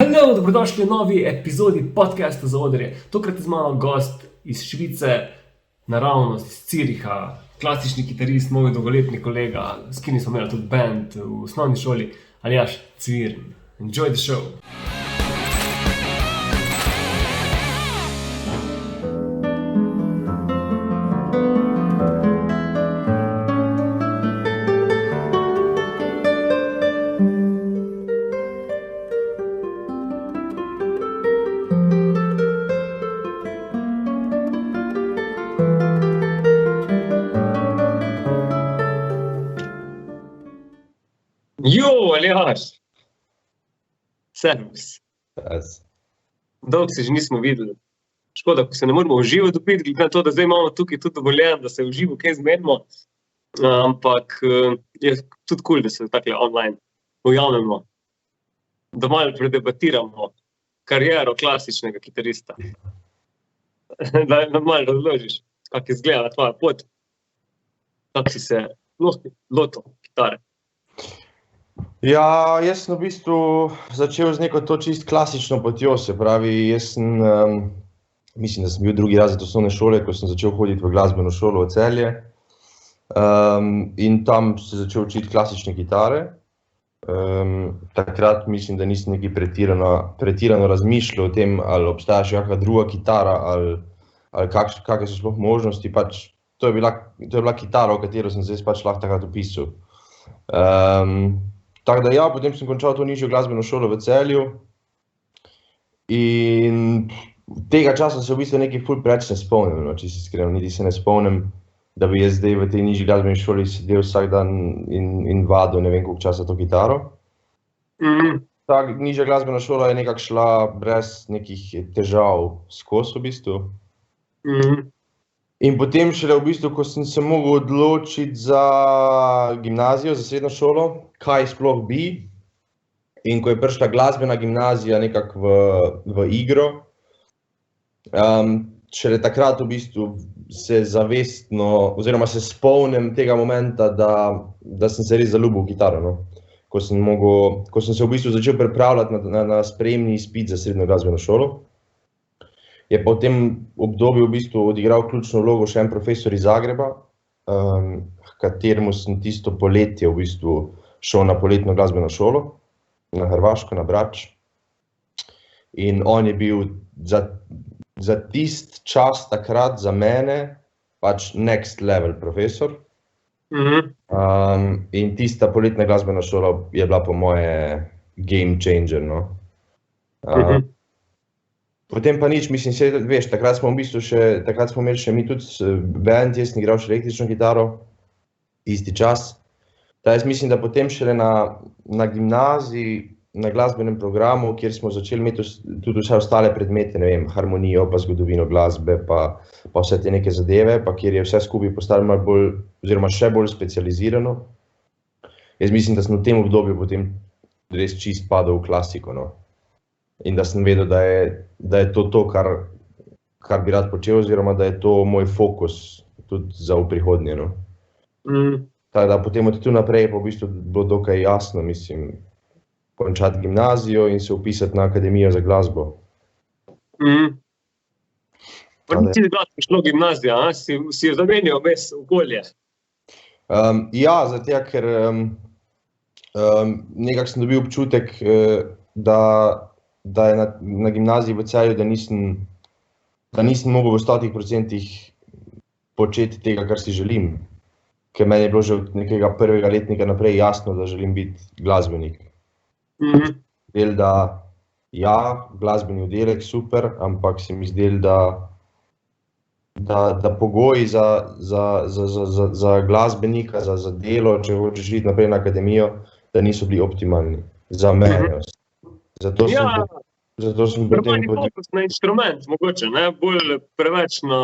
Hello, dobrodošli v novi epizodi podcasta za odre. Tokrat je z mano gost iz Švice, naravnost iz Ciriha, klasični kitarist, moj dolgoletni kolega, s katerim smo imeli tudi band v osnovni šoli, Aljaž Cviren. Enjoy the show! Aljaž! Servus! Dolgo se že nismo videli. Škoda, ko se ne moramo v živo dobiti, glede na to, da zdaj imamo tukaj tudi dovoljeno, da se v živo kaj zmenimo. Ampak je tudi cool, da se takole online ujamemo, da malo predebatiramo kariero klasičnega kitarista. Da nam malo razložiš, kako izgleda tvoja pot, kako si se lotil kitare. Ja, jaz sem v bistvu začel z neko to čist klasično potjo, se pravi, jaz sem, mislim, da sem bil drugi razred osnovne šole, ko sem začel hoditi v glasbeno šolo v Celje, in tam sem začel učiti klasične kitare. Takrat mislim, da nisem nekaj pretirano razmišljal o tem, ali obstaja še kakšna druga kitara, ali kakšne so sploh možnosti, pač to je bila kitara, o katero sem zdaj pač lahko takrat opisal. Tako da ja, potem sem končal to nižjo glasbeno šolo v Celju in tega časa se v bistvu nekaj ful preveč ne spomnim, no, če si iskren, niti se ne spomnim, da bi jaz zdaj v tej nižji glasbeni šoli sedel vsak dan in vadil ne vem koliko časa to kitaro. Ta nižja glasbena šola je nekako šla brez nekih težav skozi v bistvu. In potem šele v bistvu, ko sem se mogel odločiti za gimnazijo, za srednjo šolo, kaj sploh bi, in ko je prišla glasbena gimnazija nekako v igro, šele takrat v bistvu se zavestno, oziroma se spomnim tega momenta, da sem se res zaljubil v kitaro, no. Ko sem se v bistvu začel pripravljati na sprejemni izpit za srednjo glasbeno šolo, je pa v tem obdobju v bistvu odigral ključno vlogo še en profesor iz Zagreba, kateremu sem tisto poletje v bistvu šel na poletno glasbeno šolo, na Hrvaško, na Brač. In on je bil za tist čas takrat za mene pač next level profesor. In tista poletna glasbena šola je bila po moje game changer, no. Potem pa nič, mislim, veš, takrat smo imeli še mi tudi band, jaz sem igral še električno kitaro, isti čas. Jaz mislim, da potem šele na gimnaziji, na glasbenem programu, kjer smo začeli imeti tudi vse ostale predmete, ne vem, harmonijo, pa zgodovino glasbe, pa vse te neke zadeve, pa kjer je vse skupaj postalo malo bolj, oziroma še bolj specializirano. Jaz mislim, da sem v tem obdobju potem res čist padel v klasiko, no. In da sem vedel, da je to, kar bi rad počel, oziroma da je to moj fokus tudi za v prihodnje, no. Tako da potem od tu naprej pa v bistvu bilo dokaj jasno, mislim, končati gimnazijo in se vpisati na akademijo za glasbo. Pa nisi glasbo šlo gimnazija, si jo zamenjal vmes okolje? Ja, zato ker nekako sem dobil občutek, da je na gimnaziji v Celju, da nisem mogel v 100% početi tega, kar si želim. Ker meni je bilo že od nekega prvega letnika naprej jasno, da želim biti glasbenik. Del, da ja, glasbeni oddelek, super, ampak se mi zdel, da pogoji za glasbenika, za delo, če hočeš iti naprej na akademijo, da niso bili optimalni za mene. Zato sem potem fokus na inštrument, mogoče, ne? Bolj preveč na...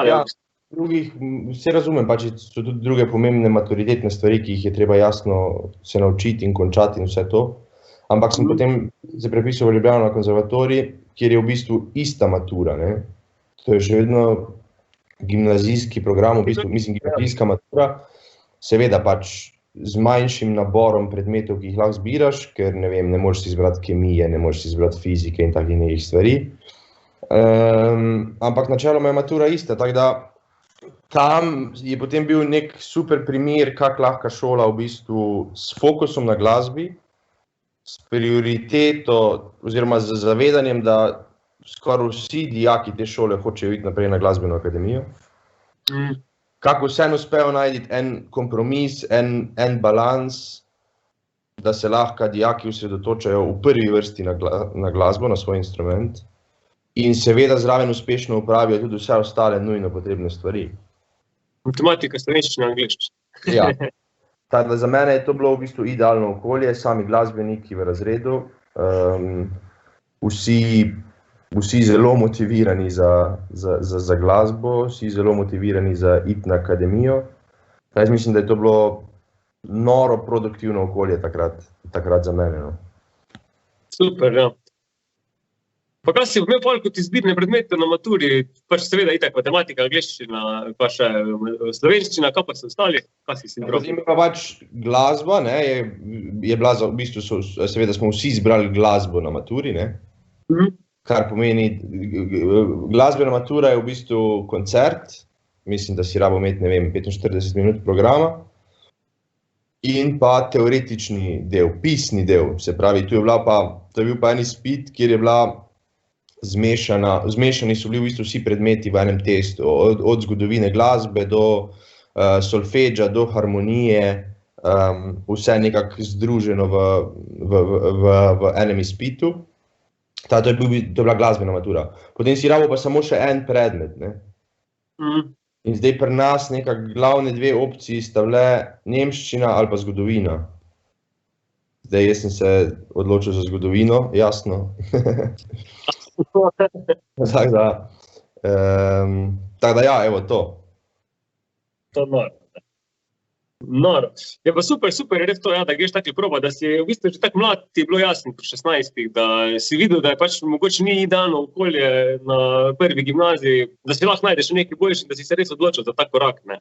Ja, vse razumem, pač so tudi druge pomembne maturitetne stvari, ki jih je treba jasno se naučiti in končati in vse to. Ampak sem potem se prepisal v Ljubljano na konzervatorij, kjer je v bistvu ista matura, ne. To je še vedno gimnazijski program, v bistvu, mislim, gimnazijska matura. Seveda pač z manjšim naborom predmetov, ki jih lahko zbiraš, ker ne vem, ne moreš si izbrati kemije, ne moreš si izbrati fizike in takih nekih stvari. Ampak načeloma je matura ista, tako da tam je potem bil nek super primer, kako lahko šola v bistvu s fokusom na glasbi, s prioriteto oziroma z zavedanjem, da skoraj vsi dijaki te šole hočejo iti naprej na glasbeno akademijo. Kako vseeno uspejo najti en kompromis, en balans, da se lahko dijaki osredotočajo v prvi vrsti na glasbo, na svoj instrument in seveda zraven uspešno upravijo tudi vse ostale nujno potrebne stvari. Matematika, slovenščina, angleščina. Ja. Tako da za mene je to bilo v bistvu idealno okolje, sami glasbeniki v razredu, vsi zelo motivirani za glasbo, vsi zelo motivirani za iti na akademijo. Jaz mislim, da je to bilo noro produktivno okolje takrat za mene. No. Super, ja. Pa kaj si imel kot izbirne predmete na maturi, pač seveda itak matematika, angleščina, pa še slovenščina, kaj pa so ostali, kaj si si bral? Potem pa pač glasba, ne, je bila v bistvu, seveda smo vsi izbrali glasbo na maturi, ne, kar pomeni, glasbena matura je v bistvu koncert, mislim, da si rabo imeti, ne vem, 45 minut programa, in pa teoretični del, pisni del, se pravi, to je bil pa en izpit, kjer je bila zmešani so bili v bistvu vsi predmeti v enem testu, od zgodovine glasbe do solfeggia, do harmonije, vse nekako združeno v enem izpitu. To je bila glasbena matura. Potem si rabo pa samo še en predmet, ne. In zdaj pri nas nekako glavne dve opciji sta bile nemščina ali pa zgodovina. Zdaj jaz sem se odločil za zgodovino, jasno. Tako da ja, evo to. To noro. Noro. Je pa super, je res to, ja, da greš takli proba, da si v bistvu že tako mlad, ti je bilo jasno pri 16, da si videl, da je pač mogoče ni idealno okolje na prvi gimnaziji, da si lahko najdeš nekaj boljše, da si se res odločil za tak korak, ne?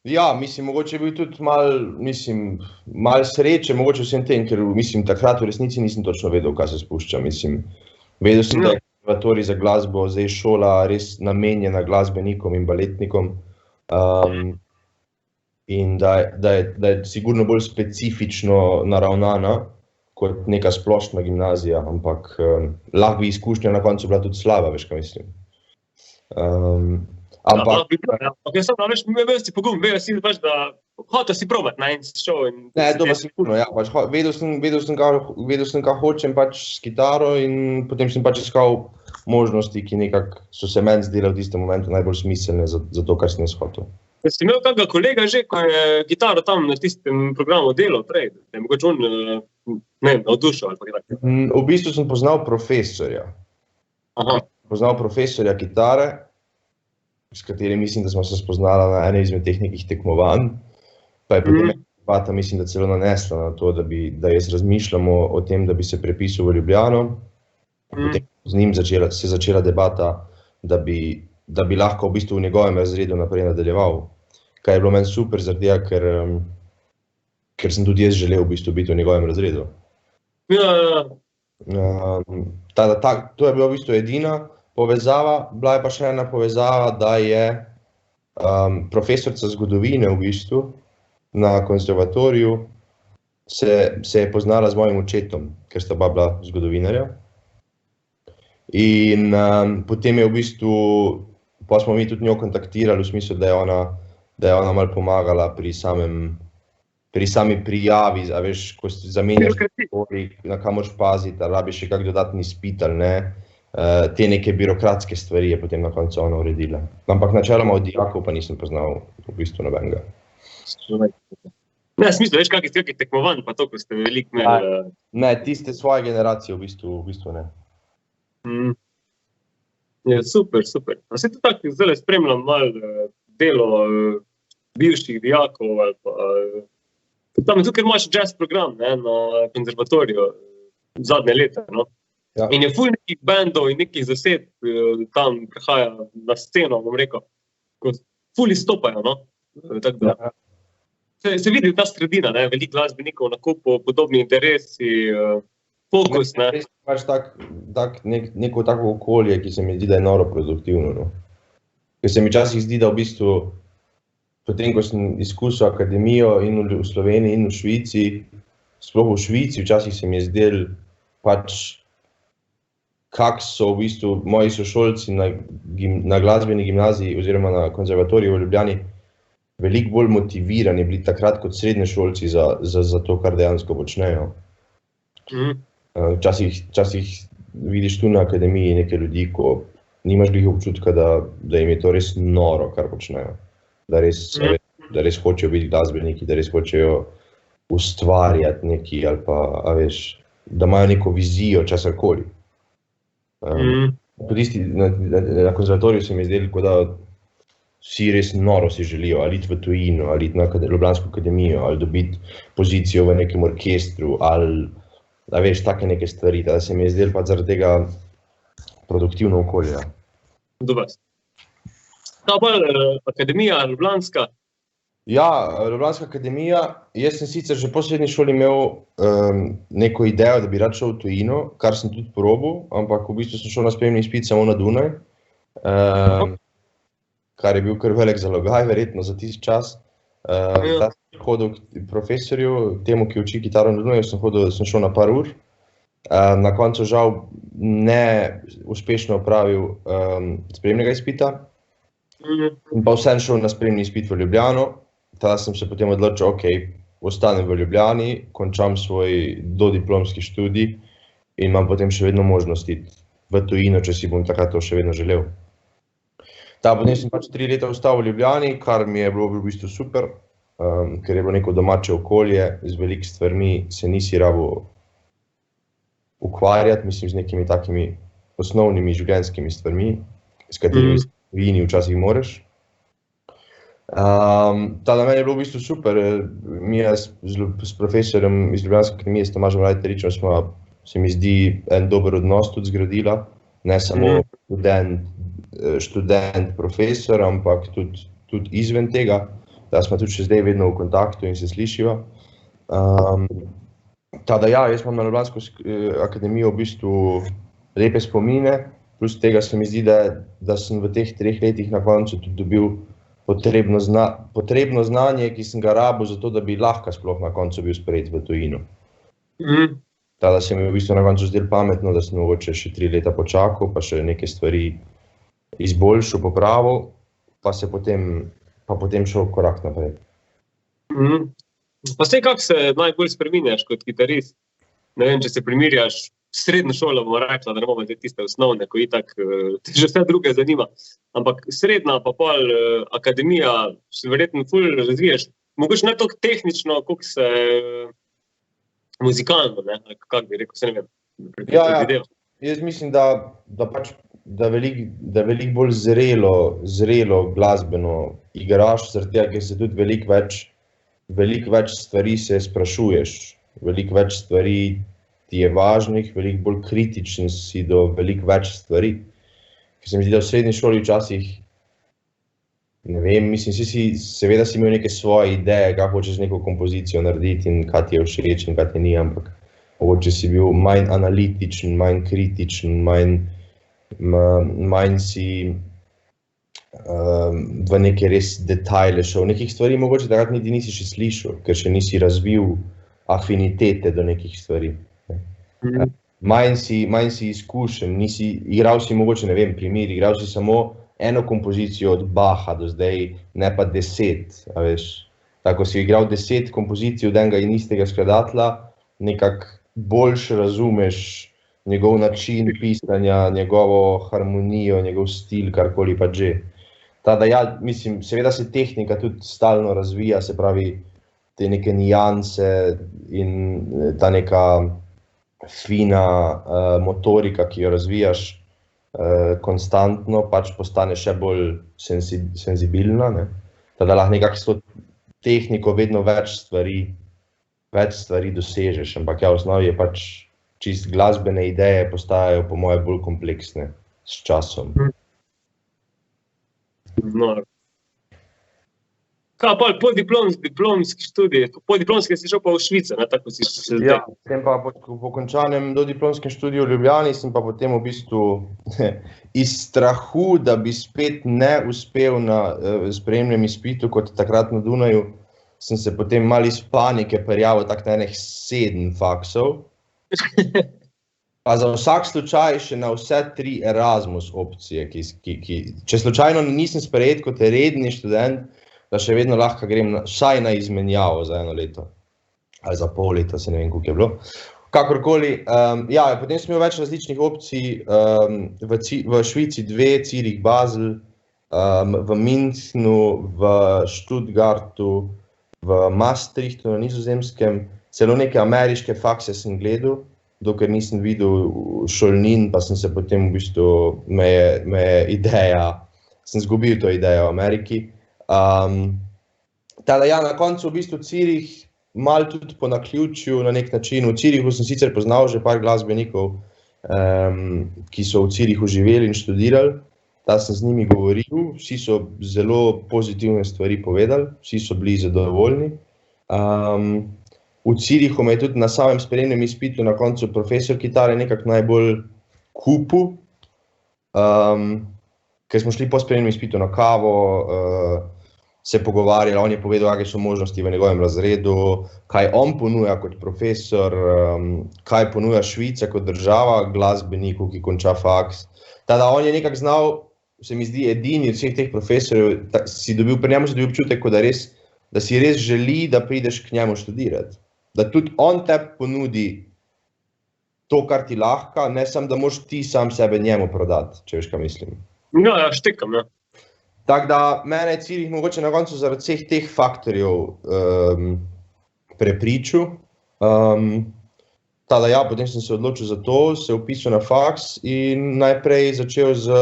Ja, mislim, mogoče je bil tudi malo sreče, mogoče vsem tem, ker mislim, takrat v resnici nisem točno vedel, kaj se spušča, mislim. Vedel sem, da je konservatorij za glasbo zdaj šola res namenjena glasbenikom in baletnikom, in da je sigurno bolj specifično naravnana kot neka splošna gimnazija, ampak lahko bi izkušnja na koncu bila tudi slaba, veš, kaj mislim. Ampak jaz sem namreč, imel si pogum, vedel si pač, da hotel si probati, ne, in si šel in... Ne, to pa sigurno, ja, pač vedel sem, kaj hočem pač s kitaro in potem sem pač iskal možnosti, ki nekako so se meni zdele v tistem momentu najbolj smiselne za to, kar sem jaz hotel. Si imel kakega kolega že, ko je kitaro tam na tistem programu delal prej, da je mogoče on, ne vem, navdušil ali pa kaj tako? V bistvu sem poznal profesorja. Poznal profesorja kitare, s katerim mislim, da smo se spoznala na ene izmed teh nekih tekmovanj, pa je potem debata, mislim, da celo nanesla na to, da jaz razmišljamo o tem, da bi se prepisal v Ljubljano. Potem z njim se začela debata, da bi lahko v bistvu v njegovem razredu naprej nadaljeval, kar je bilo meni super, zaradi tega, ker sem tudi jaz želel v bistvu biti v njegovem razredu. To je bila v bistvu edina povezava, bila je pa še ena povezava, da je profesorica zgodovine v bistvu na konservatoriju se je poznala z mojim očetom, ker sta oba bila zgodovinarja. In potem je v bistvu, pa smo mi tudi njo kontaktirali v smislu, da je ona malo pomagala pri sami prijavi, a veš, ko si zamenjaš na kaj moraš paziti, ali rabiš še kak dodatni izpit ali ne. Te neke birokratske stvari je potem na koncu ona uredila. Ampak načeloma od dijakov pa nisem poznal v bistvu nobenega. Ne, smisel, veš, kakih tekmovanj, pa to, ko ste veliko imeli... Ne, tiste svoje generacije v bistvu ne. Je, super. A se to tako zdaj spremljam malo delo bivših dijakov ali pa... Tam je tukaj imaš jazz program, ne, na konzervatoriju zadnje leta, no. Ja. In je ful nekih bandov in nekih zasedb tam prihaja na sceno, bom rekel, ko ful izstopajo, no. Tako da. se vidi ta sredina, ne, veliko glasbenikov na kupu, podobni interesi, fokus, ne. Res pač neko tako okolje, ki se mi zdi, da je noro produktivno, no. Ker se mi včasih zdi, da v bistvu, potem, ko sem izkusil akademijo in v Sloveniji in v Švici, sploh v Švici, včasih se mi je zdelo pač, kak so v bistvu moji sošolci na glasbeni gimnaziji oziroma na konzervatoriju v Ljubljani veliko bolj motivirani bili takrat kot srednješolci za to, kar dejansko počnejo. Včasih vidiš tu na akademiji neke ljudi, ko nimaš glih občutka, da jim je to res noro, kar počnejo. Da res hočejo biti glasbeniki, da res hočejo ustvarjati nekaj ali pa, a veš, da imajo neko vizijo česarkoli. Na konzervatoriju se mi je zdelo, da vsi res noro si želijo, ali iti v tujino, ali iti na Ljubljansko akademijo, ali dobiti pozicijo v nekem orkestru, ali, da veš, take neke stvari, da se mi je zdelo pa zaradi tega produktivno okolje. Dobro. Ta bolj akademija Ljubljanska? Ja, Ljubljanska akademija, jaz sem sicer že po srednji šoli imel neko idejo, da bi rad šel v tujino, kar sem tudi probal, ampak v bistvu sem šel na spremni izpit samo na Dunaj, kar je bil kar velik zalogaj, verjetno za tisti čas. Da sem hodil k profesorju, temu, ki uči kitaro na Dunaju, sem šel na par ur. Na koncu žal ne uspešno opravil spremnega izpita in pa vsem šel na spremni izpit v Ljubljano. Tada sem se potem odločil, ostanem v Ljubljani, končam svoj dodiplomski študij in imam potem še vedno možnost iti v tujino, če si bom takrat to še vedno želel. Potem sem pač 3 leta ostal v Ljubljani, kar mi je bilo v bistvu super, ker je bilo neko domače okolje, z veliko stvarmi se nisi rabil ukvarjati, mislim, z nekimi takimi osnovnimi življenjskimi stvarmi, s katerimi v tujini včasih moraš. Tada meni je bilo v bistvu super, mi s profesorjem iz Ljubljanske akademije, s Tomažem Rajteričem, smo, se mi zdi, en dober odnos tudi zgradila, ne samo študent, profesor, ampak tudi izven tega, da smo tudi še zdaj vedno v kontaktu in se slišiva. Tada ja, jaz imam na Ljubljansko akademijo v bistvu lepe spomine, plus tega se mi zdi, da sem v teh 3 letih na koncu tudi dobil potrebno znanje, ki sem ga rabil za to, da bi lahko sploh na koncu bil sprejet v tujino. Tada se mi je v bistvu na koncu zdelo pametno, da sem mogoče še 3 leta počakal, pa še neke stvari izboljšal, popravil, pa potem šel korak naprej. Pa saj kako se najbolj spreminjaš kot kitarist? Ne vem, če se primerjaš srednjo šolo, bomo rekla, da ne bomo tiste osnovne, ko itak te že vse druge zanima. Ampak srednja pa pol akademija se verjetno ful razviješ. Mogoče ne toliko tehnično, koliko se muzikalno, ne? Kako bi rekel, se ne vem. Ja, jaz mislim, da veliko bolj zrelo glasbeno igraš, zaradi tega, ker se tudi veliko več stvari se sprašuješ, veliko več stvari ti je važnih, veliko bolj kritičen si do veliko več stvari. Ker se mi zdi, da v srednji šoli včasih, ne vem, mislim, seveda si imel neke svoje ideje, kaj hočeš z neko kompozicijo narediti in kaj ti je všeč in kaj ti ni, ampak mogoče si bil manj analitičen, manj kritičen, manj si v neke res detajle šel. Nekih stvari mogoče takrat nisi še slišal, ker še nisi razvil afinitete do nekih stvari. Manj si izkušen, igral si mogoče, ne vem, primer, igral si samo eno kompozicijo od Bacha do zdaj, ne pa 10, a veš. Tako si igral 10 kompozicij od enega in istega skladatelja, nekako boljše razumeš njegov način pisanja, njegovo harmonijo, njegov stil, karkoli pa že. Tada ja, mislim, seveda se tehnika tudi stalno razvija, se pravi, te neke nijanse in ta neka fina motorika, ki jo razvijaš konstantno, pač postane še bolj senzibilna, ne. Tada lahko nekako s to tehniko vedno več stvari dosežeš, ampak ja, v osnovi je pač čist glasbene ideje postajajo po moje bolj kompleksne s časom. No. Kaj pa diplomski študij, po diplomski si šel pa v Švico, ne, tako si se zdaj. Ja, potem pa po končanem dodiplomskem študiju v Ljubljani sem pa potem v bistvu iz strahu, da bi spet ne uspel na sprejemnem izpitu kot takrat na Dunaju, sem se potem malo iz panike prijavil tak na enih 7 faksov. Pa za vsak slučaj še na vse 3 Erasmus opcije, če slučajno nisem sprejet kot redni študent, da še vedno lahko grem vsaj na izmenjavo za 1 leto. Ali za pol leta, se ne vem, koliko je bilo. Kakorkoli, ja, potem sem imel več različnih opcij, v Švici 2, Zürich, Basel, v Münchnu, v Stuttgartu, v Maastrichtu na Nizozemskem, celo neke ameriške fakse sem gledal, dokler nisem videl šolnin, pa sem se potem v bistvu, me je ideja, sem zgubil to idejo v Ameriki. Tada ja, na koncu v bistvu Zürich, malo tudi po naključju na nek način. V Zürichu sem sicer poznal že par glasbenikov, ki so v Zürichu živeli in študirali. Da sem z njimi govoril, vsi so zelo pozitivne stvari povedali, vsi so bili zadovoljni. V Zürichu me je tudi na samem sprejemnem izpitu na koncu profesor kitare nekako najbolj kupil, ker smo šli po sprejemnem izpitu na kavo, se pogovarjali, on je povedal, kakšne so možnosti v njegovem razredu, kaj on ponuja kot profesor, kaj ponuja Švica kot država glasbeniku, ki konča faks. Tada on je nekako znal, se mi zdi, edini od vseh teh profesorjev, pri njemu si dobil občutek, da si res želi, da prideš k njemu študirati. Da tudi on te ponudi to, kar ti lahko, ne samo, da moraš ti sam sebe njemu prodati, če veš, kaj mislim. Ja, štekam, ja. Tako da mene je Zürich mogoče na koncu zaradi vseh teh faktorjev prepričal. Tada ja, potem sem se odločil za to, se vpisal na faks in najprej začel z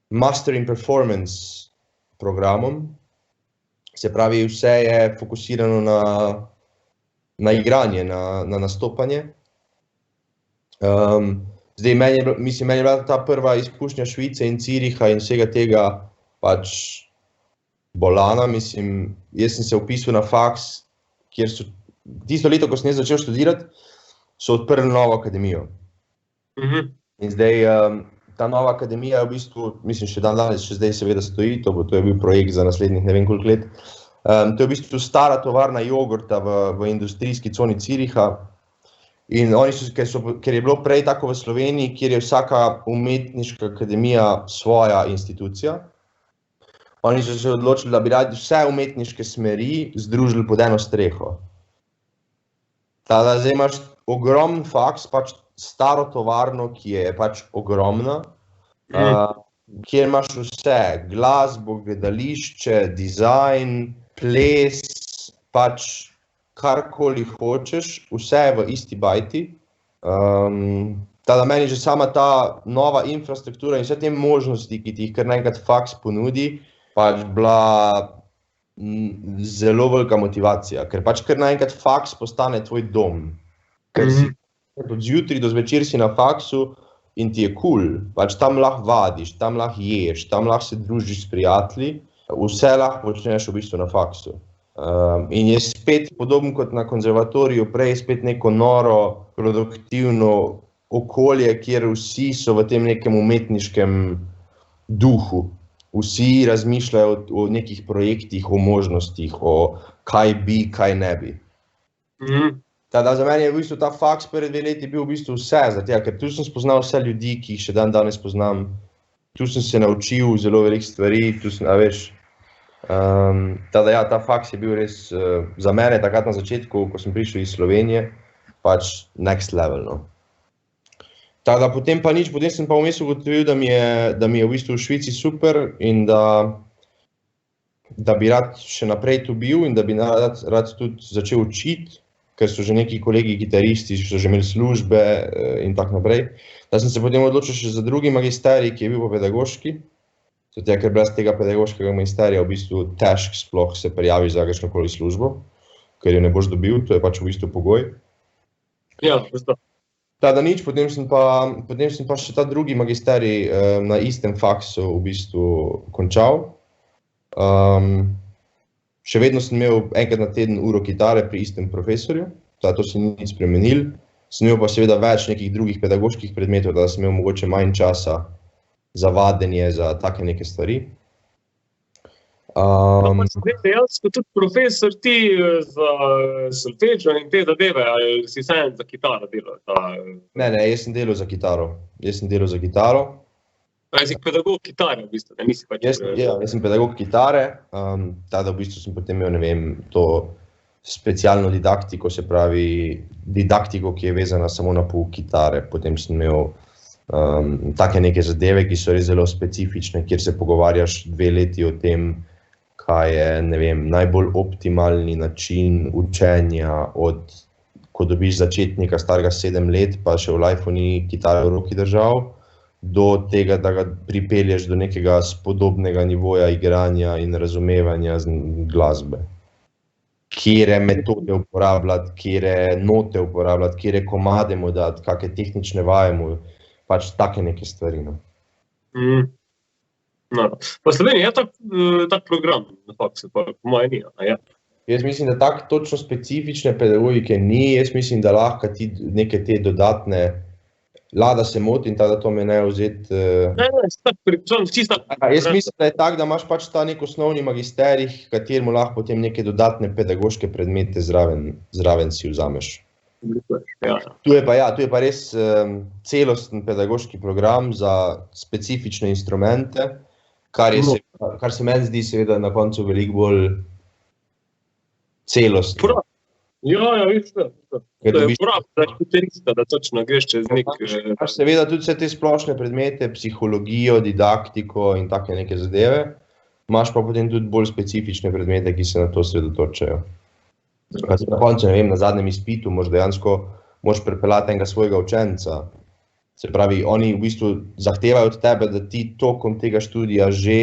Master in Performance programom. Se pravi, vse je fokusirano na igranje, na nastopanje. Zdaj, meni je bila ta prva izkušnja Švice in Züricha in vsega tega pač bolana, mislim, jaz sem se vpisal na faks, kjer so, tisto leto, ko sem jaz začel študirati, so odprli novo akademijo. In zdaj, ta nova akademija je v bistvu, mislim, še danes, še zdaj seveda stoji, to je bil projekt za naslednjih ne vem koliko let. To je v bistvu stara tovarna jogurta v industrijski coni Züricha. In oni so, ker je bilo prej tako v Sloveniji, kjer je vsaka umetniška akademija svoja institucija, oni so se odločili, da bi radi vse umetniške smeri združili pod eno streho. Tada zdaj imaš ogromen faks, pač staro tovarno, ki je pač ogromna, kjer imaš vse, glasbo, gledališče, dizajn, ples, pač karkoli hočeš, vse je v isti bajti. Tada meni že sama ta nova infrastruktura in vse te možnosti, ki ti jih kar naenkrat faks ponudi, pač bila zelo velika motivacija, ker pač kar naenkrat faks postane tvoj dom. Ker si od zjutraj do zvečer si na faksu in ti je cool, pač tam lahko vadiš, tam lahko ješ, tam lahko se družiš s prijatelji, vse lahko počneš v bistvu na faksu. In je spet podobno kot na konzervatoriju, prej spet neko noro, produktivno okolje, kjer vsi so v tem nekem umetniškem duhu. Vsi razmišljajo o nekih projektih, o možnostih, o kaj bi, kaj ne bi. Tada za meni je v bistvu ta faks pred 2 leti bil v bistvu vse, ker tu sem spoznal vse ljudi, ki jih še danes poznam. Tu sem se naučil zelo veliko stvari, tu sem, veš, tada ja, ta faks je bil res za mene takrat na začetku, ko sem prišel iz Slovenije, pač next level, no. Tada potem pa nič, potem sem pa vmes ugotovil, da mi je v bistvu v Švici super in da bi rad še naprej tu bil in da bi rad tudi začel učiti, ker so že neki kolegi kitaristi, so že imeli službe in tako naprej. Da sem se potem odločil še za drugi magisterij, ki je bil pa pedagoški. Ker brez tega pedagoškega magisterija v bistvu težko sploh se prijaviš za kakšnokoli službo, ker jo ne boš dobil, to je pač v bistvu pogoj. Ja, isto. Tada nič, potem sem pa še ta drugi magisterij na istem faksu v bistvu končal. Še vedno sem imel enkrat na teden uro kitare pri istem profesorju, to se ni nič spremenil. Sem imel pa seveda več nekih drugih pedagoških predmetov, da sem imel mogoče manj časa za vadenje, za take neke stvari. Dejansko tudi profesor ti za solfeggio in te zadeve, ali si vseeno za kitaro delal? Ne, jaz sem delal za kitaro. Si pedagog kitare v bistvu, nisi pač... Jaz sem pedagog kitare, tada v bistvu sem potem imel, ne vem, to specialno didaktiko, se pravi didaktiko, ki je vezana samo na pouk kitare. Potem sem imel take neke zadeve, ki so res zelo specifične, kjer se pogovarjaš 2 leti o tem, kaj je, ne vem, najbolj optimalni način učenja ko dobiš začetnika starega 7 let, pa še v lifeu ni kitare v roki držal, do tega, da ga pripelješ do nekega spodobnega nivoja igranja in razumevanja glasbe. Kjere metode uporabljati, kjere note uporabljati, kjere komade mu dati, kakšne tehnične vaje mu, pač take neke stvari. Pa Slovenija je tak program na faksu, pa po moje ni, a je? Jaz mislim, da tak točno specifične pedagogike ni, jaz mislim, da lahko ti neke te dodatne, da se motim, da to me ne vzeti. Jaz mislim, da je tak, da imaš pač ta nek osnovni magisterij, kateremu lahko potem neke dodatne pedagoške predmete zraven si vzameš. Tu je pa res celosten pedagoški program za specifične instrumente, kar se meni zdi seveda na koncu veliko bolj celostno. Viš to. To je prav za kitarista, da točno greš čez nek... Seveda tudi vse te splošne predmete, psihologijo, didaktiko in take neke zadeve, imaš pa potem tudi bolj specifične predmete, ki se na to osredotočajo. Na koncu, ne vem, na zadnjem izpitu moraš pripeljati enega svojega učenca. Se pravi, oni v bistvu zahtevajo od tebe, da ti tokom tega študija že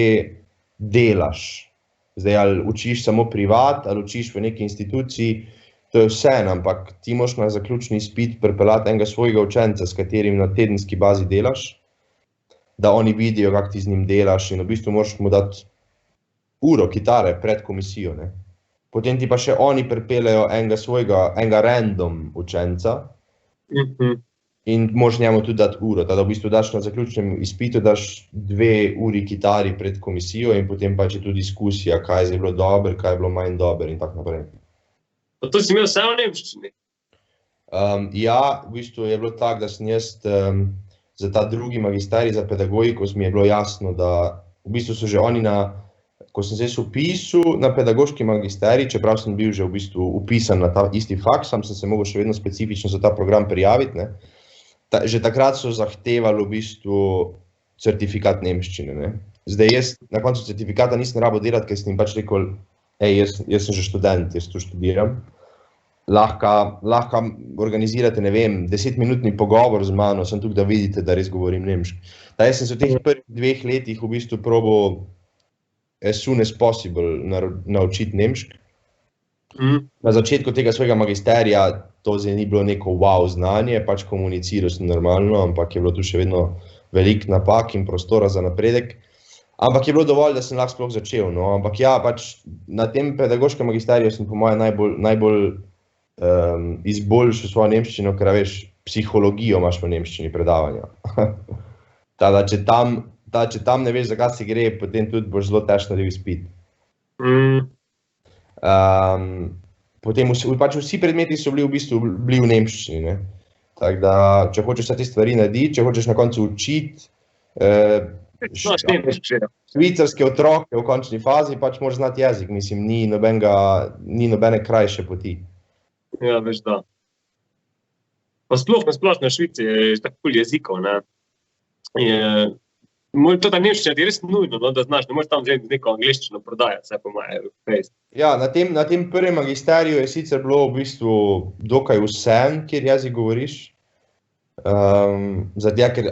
delaš. Zdaj, ali učiš samo privat, ali učiš v neki instituciji, to je vse, ampak ti moraš na zaključni izpit pripeljati enega svojega učenca, s katerim na tedenski bazi delaš, da oni vidijo, kako ti z njim delaš in v bistvu moraš mu dati uro kitare pred komisijo. Potem ti pa še oni pripeljejo enega random učenca in moraš njemu tudi dati uro. Tada v bistvu daš na zaključnem izpitu, daš 2 uri kitari pred komisijo in potem pač je tudi diskusija, kaj je bilo dobro, kaj je bilo manj dobro in tako naprej. Pa to si imel vse v nemščini? Ja, v bistvu je bilo tako, da sem jaz za ta drugi magisterij za pedagogiko mi je bilo jasno, da v bistvu so že oni ko sem se vpisal na pedagoški magisterij, čeprav sem bil že v bistvu vpisan na ta isti faks, sem se mogel še vedno specifično za ta program prijaviti, že takrat so zahtevali v bistvu certifikat nemščine. Zdaj jaz na koncu certifikata nisem rabil delati, ker sem jim pač rekel, jaz sem že študent, jaz tu študiram. Lahko organizirate, ne vem, 10-minutni pogovor z mano, sem tukaj, da vidite, da res govorim nemški. Jaz sem se v teh prvih 2 letih v bistvu probal as soon as possible naučiti nemški. Na začetku tega svojega magisterija to zdaj ni bilo neko wow znanje, pač komuniciral sem normalno, ampak je bilo tu še vedno veliko napak in prostora za napredek. Ampak je bilo dovolj, da sem lahko sploh začel. Ampak ja, pač na tem pedagoškem magisteriju sem po moje najbolj izboljšal svojo nemščino, ker veš, psihologijo imaš v nemščini predavanja. Tada, če tam ne veš, za kaj se gre, potem tudi boš zelo težko naredil izpit. Potem pač vsi predmeti so bili v bistvu v nemščini. Tako da, če hočeš vse te stvari narediti, če hočeš na koncu učiti, švicarske otroke v končni fazi, pač moraš znati jezik, mislim, ni nobene krajše poti. Ja, veš da. Pa sploh na Švici je tako ful jezikov, ta nemščina je res nujno, da znaš, ne moraš tam vzeti neko angleščino prodajati, vse po moje face. Ja, na tem prvem magisteriju je sicer bilo v bistvu dokaj vsem, kjer jezik govoriš. Ker,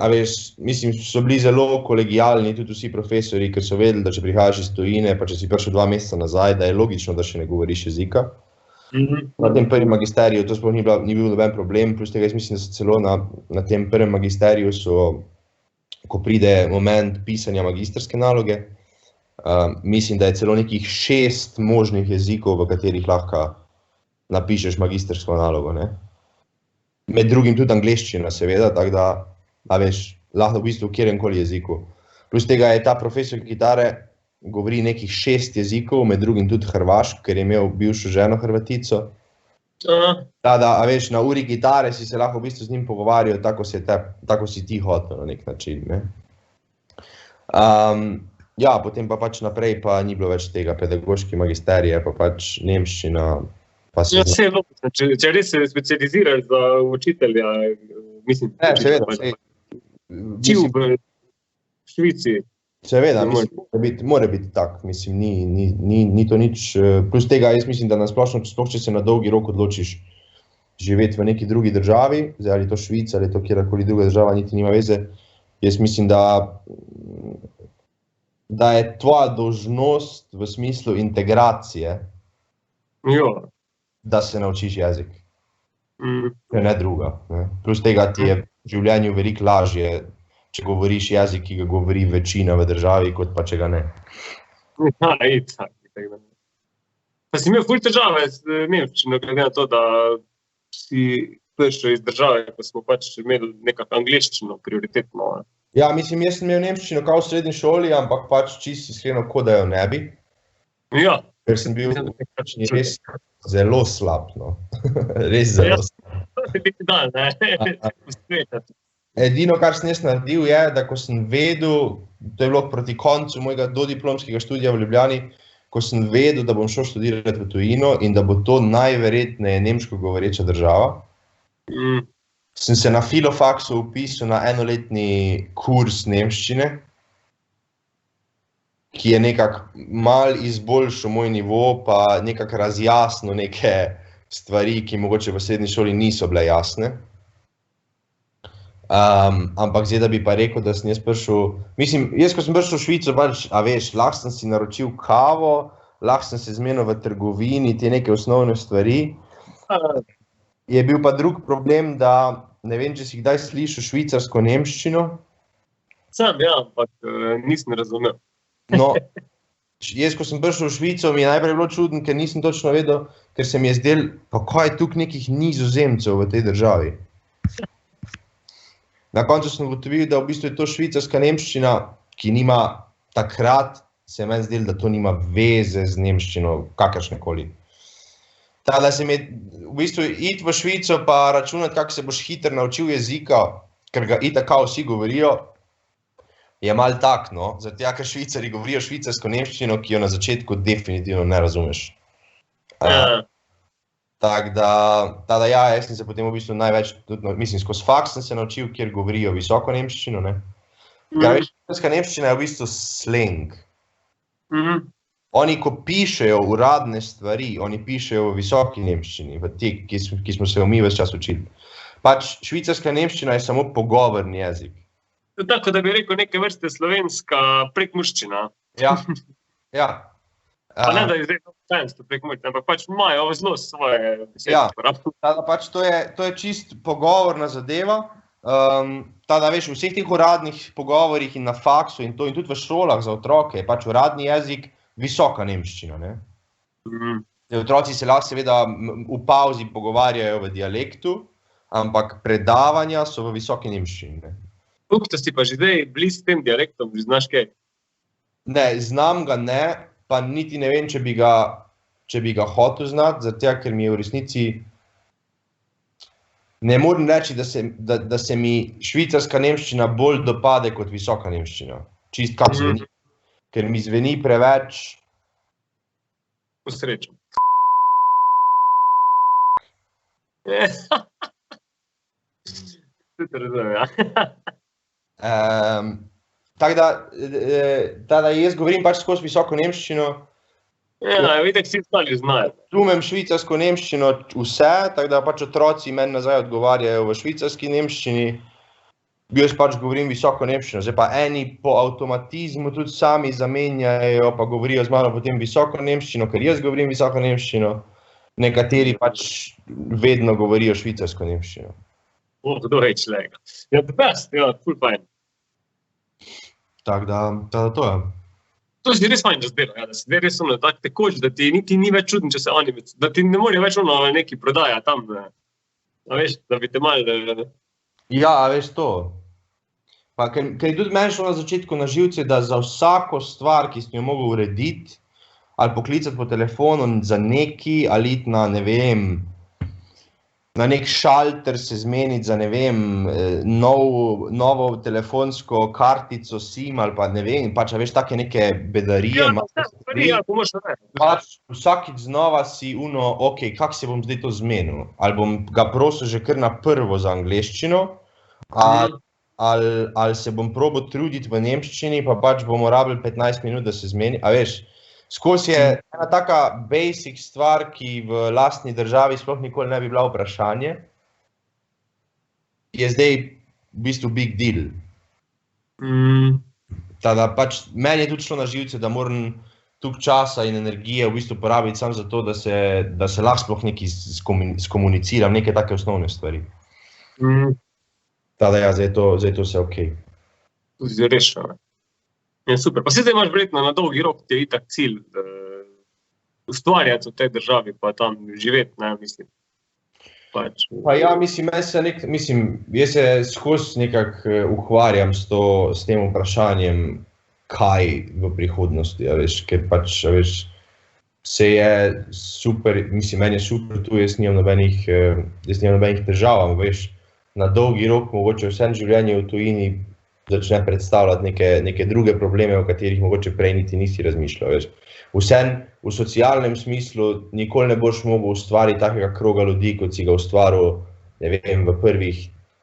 mislim, so bili zelo kolegijalni tudi vsi profesori, ker so vedeli, da če prihajaš iz tujine, pa če si prišel 2 meseca nazaj, da je logično, da še ne govoriš jezika. Na tem prvem magisteriju to sploh ni bil noben problem, plus tega jaz mislim, da so celo na tem prvem magisteriju ko pride moment pisanja magistrske naloge, Mislim, da je celo nekih 6 možnih jezikov, v katerih lahko napišeš magistrsko nalogo, ne. Med drugim tudi angleščina, seveda, tako da, a veš, lahko v bistvu v kjeremkoli jeziku. Plus tega je ta profesor kitare govori nekih 6 jezikov, med drugim tudi hrvaško, ker je imel bivšo ženo Hrvatico. Da, a veš, na uri kitare si se lahko v bistvu z njim pogovarjal, tako si ti hotel na nek način, ne. Ja, potem pa pač naprej pa ni bilo več tega, pedagoški magisterije, pa pač nemščina. Ja, vse je logično, če res se specializiraš za učitelja, mislim, seveda, čil v Švici. Seveda, mora biti tak, mislim, ni to nič, plus tega jaz mislim, da nasplošno, sploh če se na dolgi rok odločiš živeti v neki drugi državi, zdaj ali to Švica, ali to kjerkoli druga država, niti nima veze, jaz mislim, da je tvoja dolžnost v smislu integracije, da se naučiš jezik. Ne druga. Ne. Plus tega ti je v življenju veliko lažje, če govoriš jezik, ki ga govori večina v državi, kot pa če ga ne. Ja, itak. Pa si imel ful težave z nemščino, glede na to, da si prišel iz države, ko smo pač imeli nekako angleščino prioritetno. Ja, mislim, jaz sem imel nemščino kao v srednji šoli, ampak pač čisto iskreno, kot da jo ne bi. Ja. Ker sem bil res zelo slab, no. Res zelo slab. Edino, kar sem jaz naredil, je, da ko sem vedel, to je bilo proti koncu mojega dodiplomskega študija v Ljubljani, ko sem vedel, da bom šel študirati v tujino in da bo to najverjetneje nemško govoreča država, sem se na filofaksu vpisal na enoletni kurs nemščine, ki je nekako malo izboljšal moj nivo, pa nekako razjasnil neke stvari, ki mogoče v srednji šoli niso bile jasne. Ampak zdaj, da bi pa rekel, da sem jaz prišel, mislim, jaz, ko sem prišel v Švico, pač, a veš, lahko sem si naročil kavo, lahko sem se zmenil v trgovini, te neke osnovne stvari. Je bil pa drug problem, da ne vem, če si kdaj slišal švicarsko nemščino. Sam, ja, ampak nisem razumel. No, jaz, ko sem prišel v Švico, mi je najprej bilo čudno, ker nisem točno vedel, ker se mi je zdelo, pa kaj je tukaj nekih Nizozemcev v tej državi. Na koncu sem ugotovil, da v bistvu je to švicarska nemščina, ki nima takrat, se meni zdelo, da to nima veze z nemščino, kakršnekoli. Tako da se mi je v bistvu iti v Švico pa računati, kako se boš hitro naučil jezika, ker ga itak kao vsi govorijo, je malo tak, no, zato ker Švicari govorijo švicarsko nemščino, ki jo na začetku definitivno ne razumeš. Tako da ja, jaz sem se potem v bistvu največ, mislim, skozi faks sem se naučil, kjer govorijo visoko nemščino, ne. Ker švicarska nemščina je v bistvu slang. Oni, ko pišejo uradne stvari, oni pišejo v visoki nemščini, v te, ki smo se jo mi ves čas učili. Pač švicarska nemščina je samo pogovorni jezik. Tako, da bi rekel neke vrste slovenska prekmurščina. Ja. Pa ne, da je zdaj slovenstvo prekmurščina, ampak pač imajo zelo svoje besede. Ja, pač to je čist pogovorna zadeva. Da veš, v vseh teh uradnih pogovorih in na faksu in to, in tudi v šolah za otroke, je pač uradni jezik visoka nemščina, ne. Otroci se lahko seveda v pauzi pogovarjajo v dialektu, ampak predavanja so v visoki nemščini, ne. Da si pa že zdaj blizu s tem dialektom, že znaš kaj? Ne, znam ga ne, pa niti ne vem, če bi ga hotel znati, zato ker mi je v resnici, ne morem reči, da se mi švicarska nemščina bolj dopade kot visoka nemščina. Čist kako zveni. Ker mi zveni preveč... Posrečen. Se te razumem, ja. Tako da jaz govorim pač skozi visoko nemščino. Ja, vidik si ostali znajo. Razumem švicarsko nemščino vse, tako da pač otroci meni nazaj odgovarjajo v švicarski nemščini. Jaz pač govorim visoko nemščino, zdaj pa eni po avtomatizmu tudi sami zamenjajo, pa govorijo z mano potem visoko nemščino, ker jaz govorim visoko nemščino. Nekateri pač vedno govorijo švicarsko nemščino. Kdo je človek? Ja, the best, ja, ful fajn. Tako da to je. To si res fajn razbira, ja, da si res tak tekoč, da ti niti ni več čudno, če se oni, da ti ne morejo več neki prodaja tam, a veš, da bi te malo... Ja, veš to. Pa, ker je tudi meni šlo na začetku na živce, da za vsako stvar, ki si jo mogel urediti, ali poklicati po telefonu za neki, ali iti na, ne vem, na nek šalter se zmeniti za, ne vem, novo telefonsko kartico SIM ali pa ne vem, pač, veš, take neke bedarije. Ja, pomoč ne. Pač vsakič znova si ok, kak se bom zdaj to zmenil? Ali bom ga prosil že kar na prvo za angleščino, ali se bom probal truditi v nemščini, pa pač bomo rabili 15 minut, da se zmeni, a veš, skozi je ena taka basic stvar, ki v lastni državi sploh nikoli ne bi bila vprašanje, je zdaj v bistvu big deal. Tada pač meni je tudi šlo na živce, da moram toliko časa in energije v bistvu porabiti samo zato, da se lahko sploh nekaj skomuniciram, neke take osnovne stvari. Tada ja, zdaj je to vse okej. To si rešil, ne? Ja, super. Pa si zdaj imaš verjetno na dolgi rok, ti je itak cilj ustvarjati v tej državi, pa tam živeti, ne, mislim. Pač. Pa ja, mislim, jaz se skozi nekako ukvarjam s tem vprašanjem, kaj v prihodnosti, a veš, ker pač, a veš, se je super, mislim, meni je super tu, jaz nimam nobenih težav, veš, na dolgi rok mogoče vsem življenje v tujini začne predstavljati neke druge probleme, o katerih mogoče prej niti nisi razmišljal, veš. Vsem v socialnem smislu nikoli ne boš mogel ustvariti takega kroga ljudi, kot si ga ustvaril, ne vem, v prvih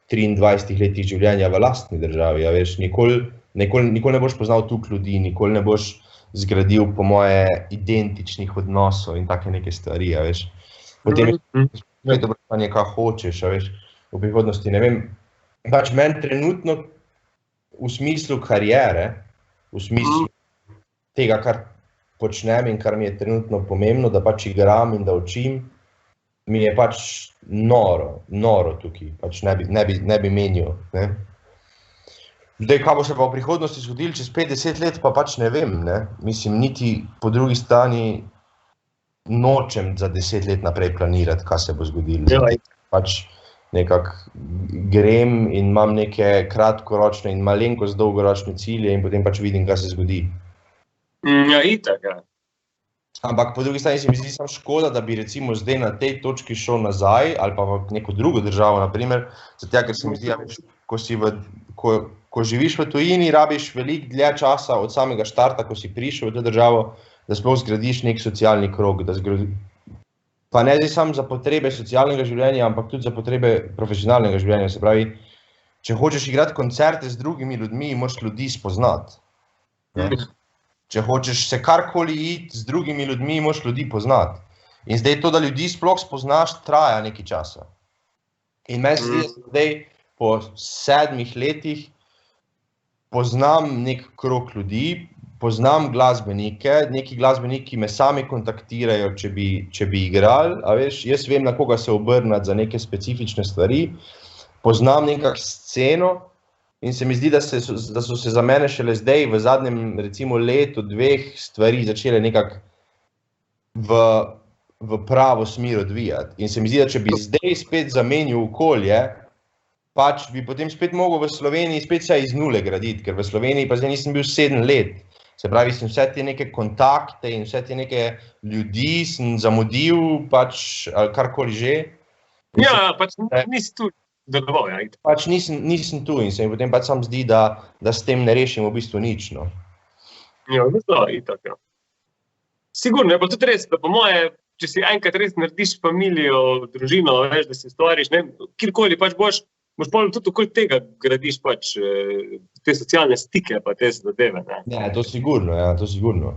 23 letih življenja v lastni državi, a veš, nikoli ne boš poznal toliko ljudi, nikoli ne boš zgradil, po moje, identičnih odnosov in take neke stvari, a veš. Potem je to vprašanje, kaj hočeš, a veš, v prihodnosti, ne vem, pač meni trenutno v smislu kariere, v smislu tega, kar počnem in kar mi je trenutno pomembno, da pač igram in da učim, mi je pač noro tukaj, pač ne bi menil, ne. Zdaj, kaj bo se pa v prihodnosti zgodilo čez 50 let, pa pač ne vem, ne. Mislim, niti po drugi strani nočem za 10 let naprej planirati, kaj se bo zgodilo. Pač nekako grem in imam neke kratkoročne in malenkost dolgoročne cilje in potem pač vidim, kaj se zgodi. Ja, itak, ja. Ampak po drugi strani se mi zdi samo škoda, da bi recimo zdaj na tej točki šel nazaj ali pa v neko drugo državo, na primer, zato ker se mi zdi, ko živiš v tujini, rabiš veliko dlje časa od samega štarta, ko si prišel v to državo, da sploh zgradiš nek socialni krog, pa ne zdaj samo za potrebe socialnega življenja, ampak tudi za potrebe profesionalnega življenja. Se pravi, če hočeš igrati koncerte z drugimi ljudmi, moraš ljudi spoznati. Če hočeš se karkoli iti z drugimi ljudmi, moraš ljudi poznati. In zdaj to, da ljudi sploh spoznaš, traja nekaj časa. In meni se zdi, da zdaj po 7 letih poznam nek krog ljudi, poznam glasbenike, neki glasbeniki me sami kontaktirajo, če bi igrali, a veš, jaz vem, na koga se obrnati za neke specifične stvari, poznam nekako sceno in se mi zdi, da so se za mene šele zdaj v zadnjem, recimo, letu, 2 stvari začele nekako v pravo smer odvijati. In se mi zdi, da če bi zdaj spet zamenil okolje, pač bi potem spet mogel v Sloveniji spet se iz nule graditi, ker v Sloveniji pa zdaj nisem bil 7 let. Se pravi, sem vse te neke kontakte in vse te neke ljudi sem zamudil, pač ali karkoli že. Ja, pač nisi tu deloval, ja. Pač nisem tu in se mi potem pač sam zdi, da s tem ne rešim v bistvu nič, no. Ja, itak, ja. Sigurno, je pa tudi res, da po moje, če si enkrat res narediš familijo, družino, veš, da si stvariš, ne, kjerkoli pač boš tudi okoli tega gradiš pač te socialne stike pa te zadeve, ne. Ja, to sigurno, ja, to sigurno.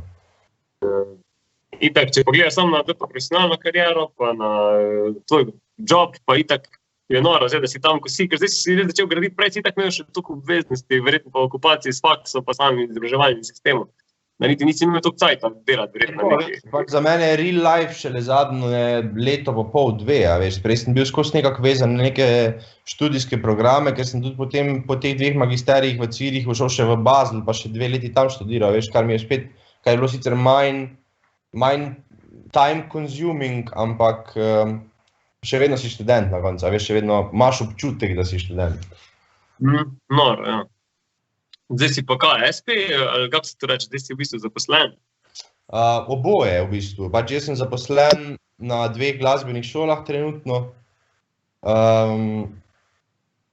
Itak, če pogledaš samo na to profesionalno kariero, pa na tvoj job, pa itak je noro, da si tam, ko si, ker zdaj si res začel graditi, prej si itak imel še toliko obveznosti, verjetno pa okupaciji s faksom, pa samim izobraževalnim sistemom. Da niti nisi imel toliko cajta delati, verjetno nekaj. Za mene je real life šele zadnje leto pa pol, 2, a veš, prej sem bil skozi nekako vezan na neke študijske programe, ker sem tudi potem po teh 2 magisterijih v Zürichu šel še v Basel, pa še 2 leti tam študiral, veš, kar mi je spet kar je bilo sicer manj time consuming, ampak še vedno si študent na koncu, veš, še vedno imaš občutek, da si študent. Noro, ja. Zdaj si pa kaj, SP, ali kako se to reče, zdaj si v bistvu zaposlen? Oboje v bistvu. Pač jaz sem zaposlen na 2 glasbenih šolah trenutno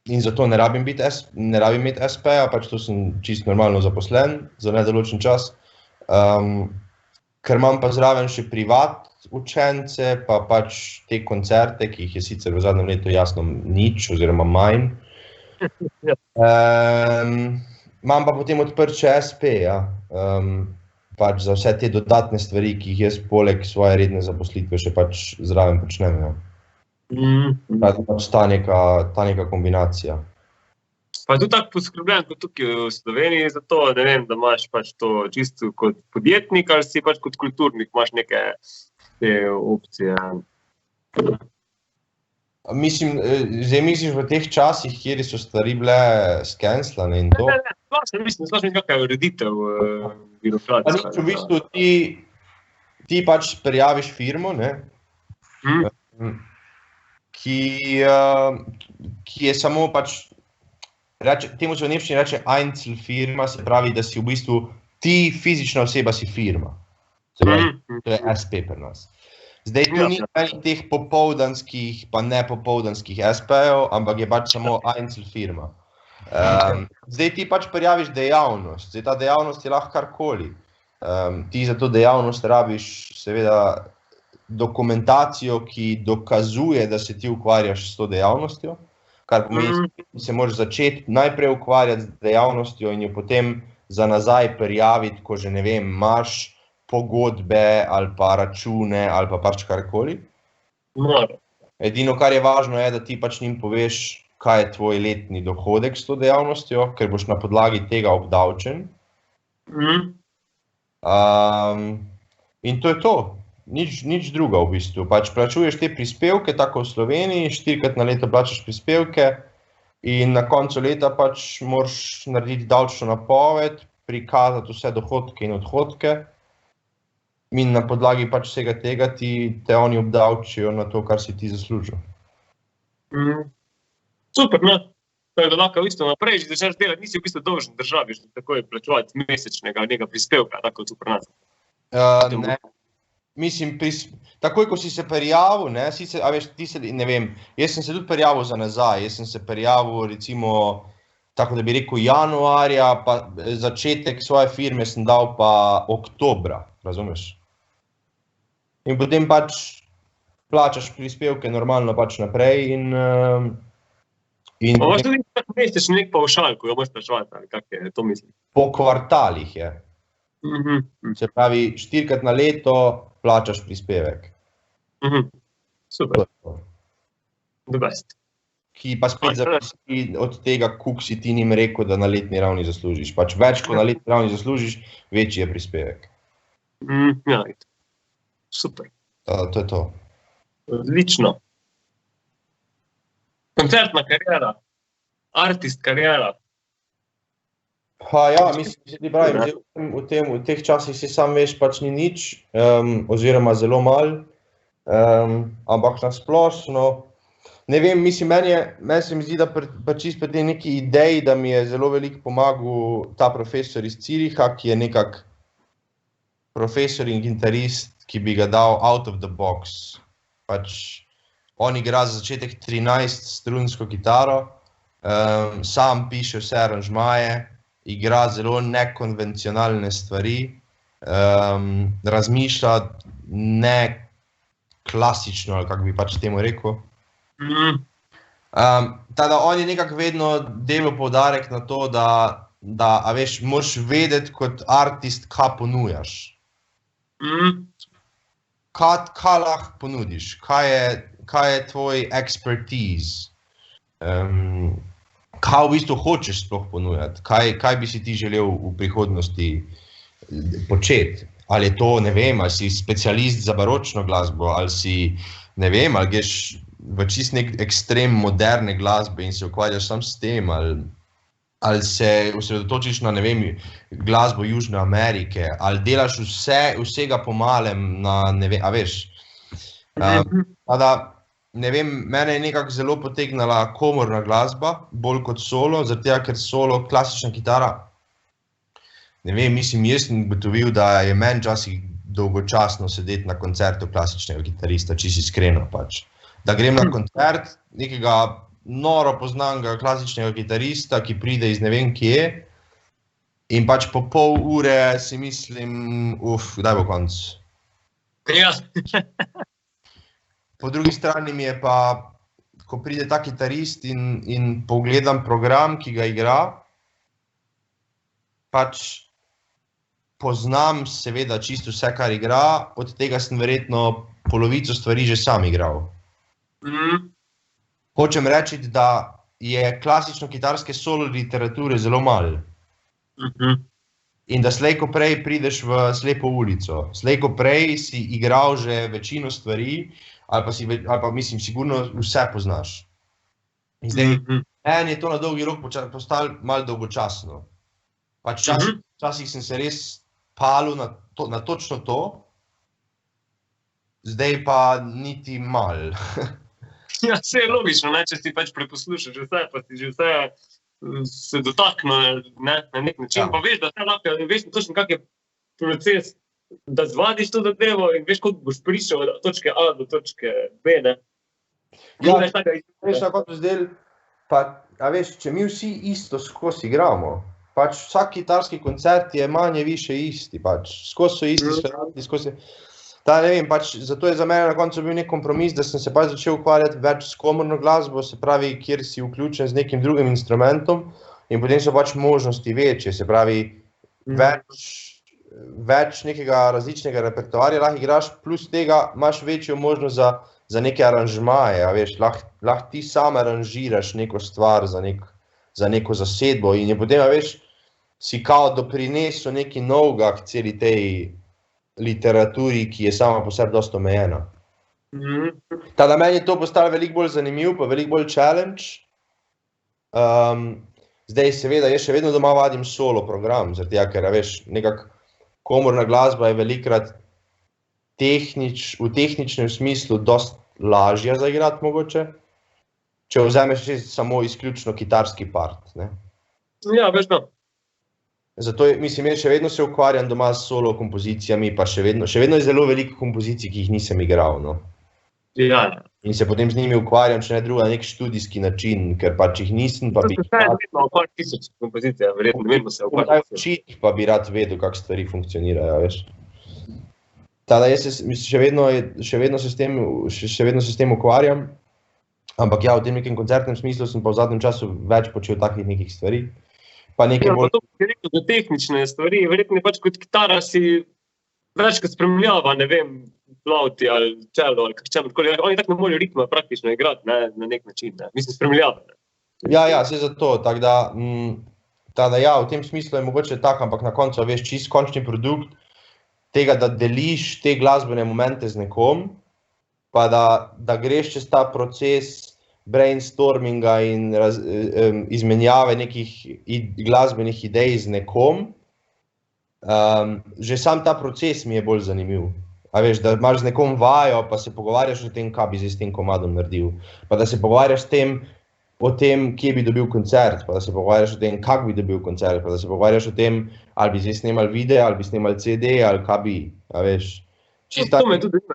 in zato ne rabim imeti SP-ja, pač to sem čisto normalno zaposlen za nedoločen čas. Ker imam pa zraven še privat učence, pa pač te koncerte, ki jih je sicer v zadnjem letu jasno nič oziroma manj. Imam pa potem odprt še SP, ja. Pač za vse te dodatne stvari, ki jih jaz poleg svoje redne zaposlitve še pač zraven počnem, ja. Pač ta neka kombinacija. Pa je tu tako poskrbljen kot tukaj v Sloveniji za to, ne vem, da imaš pač to čisto kot podjetnik ali si pač kot kulturnik, imaš neke te opcije? Mislim, zdaj misliš v teh časih, kjer so stvari bile skenslane in to? Ne, splošno kakšna ureditev birokratska. V bistvu ti pač prijaviš firmo, ne? Ki je samo pač, temu se v nemščini reče Einzelfirma, se pravi, da si v bistvu ti fizična oseba si firma. Se pravi, to je SP pri nas. Zdaj tu ni teh popoldanskih pa nepopoldanskih SP-jev, ampak je pač samo Einzelfirma. Zdaj ti pač prijaviš dejavnost, zdaj ta dejavnost je lahko karkoli. Ti za to dejavnost rabiš seveda dokumentacijo, ki dokazuje, da se ti ukvarjaš s to dejavnostjo, kar pomeni, da se moraš začeti najprej ukvarjati z dejavnostjo in jo potem za nazaj prijaviti, ko že ne vem, imaš pogodbe ali pa račune ali pa pač karkoli. Edino, kar je važno, je, da ti pač njim poveš, kaj je tvoj letni dohodek s to dejavnostjo, ker boš na podlagi tega obdavčen. In to je to. Nič druga v bistvu. Pač plačuješ te prispevke, tako v Sloveniji, 4-krat na leto plačaš prispevke in na koncu leta pač moraš narediti davčno napoved, prikazati vse dohodke in odhodke in na podlagi pač vsega tega te oni obdavčijo na to, kar si ti zaslužil. Super, ne? To je lahko v bistvu naprej, če začneš delati, nisi v bistvu dolžen državi, že takoj plačevati mesečnega nekega prispevka, tako tu pri nas. Ne. Mislim, takoj, ko si se prijavil, ne, ne vem, jaz sem se tudi prijavil za nazaj, jaz sem se prijavil recimo, tako da bi rekel januarja, pa začetek svoje firme sem dal pa oktobra, razumeš? In potem pač plačaš prispevke normalno pač naprej in imaš tudi mesečni nek pavšal, ko ga moraš plačevati, ali kak je to mislim? Po kvartalih je. Se pravi, 4-krat na leto plačaš prispevek. Super. The best. Ki pa spet zavisi od tega, koliko si ti njim rekel, da na letni ravni zaslužiš. Pač več, ko na letni ravni zaslužiš, večji je prispevek. Ja, super. To je to. Odlično. Koncertna karijera, artist karijera. Ja, mislim, ti pravim, v teh časih si sam veš, pač ni nič, oziroma zelo malo, ampak na splošno, ne vem, mislim, meni se mi zdi, da čisto pri tej neki ideji, da mi je zelo veliko pomagal ta profesor iz Züricha, ki je nekak profesor in gitarist, ki bi ga dal out of the box. Pač on igra za začetek 13-strunsko kitaro, sam piše vse aranžmaje, igra zelo nekonvencionalne stvari, razmišlja ne klasično, ali kako bi pač temu rekel. Tada on je nekako vedno delal poudarek na to, da a veš, moraš vedeti kot artist, kaj ponujaš. Kaj lahko ponudiš, kaj je tvoj expertise. Kaj v bistvu hočeš sploh ponujati, kaj bi si ti želel v prihodnosti početi. Ali je to, ne vem, ali si specialist za baročno glasbo, ali si, ne vem, ali greš v čist nek ekstrem moderne glasbe in se ukvarjaš sam s tem, ali ali se osredotočiš na, ne vem, glasbo Južne Amerike, ali delaš vsega po malem na, ne vem, a veš. Ne vem, mene je nekako zelo potegnala komorna glasba, bolj kot solo, zaradi tega, ker solo, klasična kitara, ne vem, mislim, jaz sem ugotovil, da je meni včasih dolgočasno sedeti na koncertu klasičnega kitarista, čisto iskreno pač. Da grem na koncert nekega noro poznanega klasičnega kitarista, ki pride iz ne vem kje in pač po pol ure si mislim, kdaj bo konc? Ja. Po drugi strani mi je pa, ko pride ta kitarist in pogledam program, ki ga igra, pač poznam seveda čisto vse, kar igra, od tega sem verjetno polovico stvari že sam igral. Hočem reči, da je klasično-kitarske solo literature zelo malo. In da slej ko prej prideš v slepo ulico. Slej ko prej si igral že večino stvari, ali pa mislim, sigurno vse poznaš. In zdaj, meni je to na dolgi rok postalo malo dolgočasno. Pač včasih sem se res palil na točno to, zdaj pa niti malo. Ja, vse je logično, če si pač preposlušaš vse, pa si že vse se dotaknil na nek način, pa veš, da vse lahko, veš točno, kak je proces, da zvadiš to zadevo in veš, koliko boš prišel od točke A do točke B, ne? Ja, veš, na koncu zdaj, pa, a veš, če mi vsi isto skozi igramo, pač vsak kitarski koncert je manje više isti, pač, skozi so isti skladbi, skozi... Ne vem, pač, zato je za mene na koncu bil nek kompromis, da sem se pač začel ukvarjati več s komorno glasbo, se pravi, kjer si vključen z nekim drugim instrumentom in potem so pač možnosti večje, se pravi, več nekega različnega repertoarja lahko igraš, plus tega imaš večjo možnost za neke aranžmaje, a veš, lahko ti sam aranžiraš neko stvar za neko zasedbo in je potem, a veš, si kao doprinesel nekaj novega k celi tej literaturi, ki je sama po sebi dosti omejena. Tada meni je to postalo veliko bolj zanimiv, pa veliko bolj challenge. Zdaj seveda, jaz še vedno doma vadim solo program, zaradi tega, ker veš, nekako komorna glasba je velikrat v tehničnem smislu dosti lažja zaigrati mogoče, če vzameš samo izključno kitarski part, ne. Ja, veš da. Zato, mislim, jaz še vedno se ukvarjam doma s solo kompozicijami, pa še vedno je zelo veliko kompozicij, ki jih nisem igral, no. Ja. In se potem z njimi ukvarjam, če ne druga, na nek študijski način, ker pač jih nisem, pa bi... To se vedno okvar tisoč kompozicij, verjetno vedno se ukvarjam. Pa bi rad vedel, kako stvari funkcionirajo, veš. Tada jaz še vedno se s tem ukvarjam, ampak ja, v tem nekem koncertnem smislu sem pa v zadnjem času več počel takih nekih stvari. Pa nekaj bolj... To bi rekel za tehnične stvari, verjetno pač kot kitara si večkrat spremljava, ne vem, flauti ali čelo ali čemorkoli. Oni tako ne morajo ritma praktično igrati, ne, na nek način, ne. Mislim, spremljava, ne. Ja, saj zato, tako da, ja, v tem smislu je mogoče tak, ampak na koncu, veš, čist končni produkt tega, da deliš te glasbene momente z nekom, pa da greš čez ta proces brainstorminga in izmenjave nekih glasbenih idej z nekom, že sam ta proces mi je bolj zanimiv. A veš, da imaš z nekom vajo, pa se pogovarjaš o tem, kaj bi zdaj s tem komadom naredil, pa da se pogovarjaš o tem, kje bi dobil koncert, pa da se pogovarjaš o tem, kak bi dobil koncert, pa da se pogovarjaš o tem, ali bi zdaj snemali video, ali bi snemali CD, ali kaj bi, a veš. To me tudi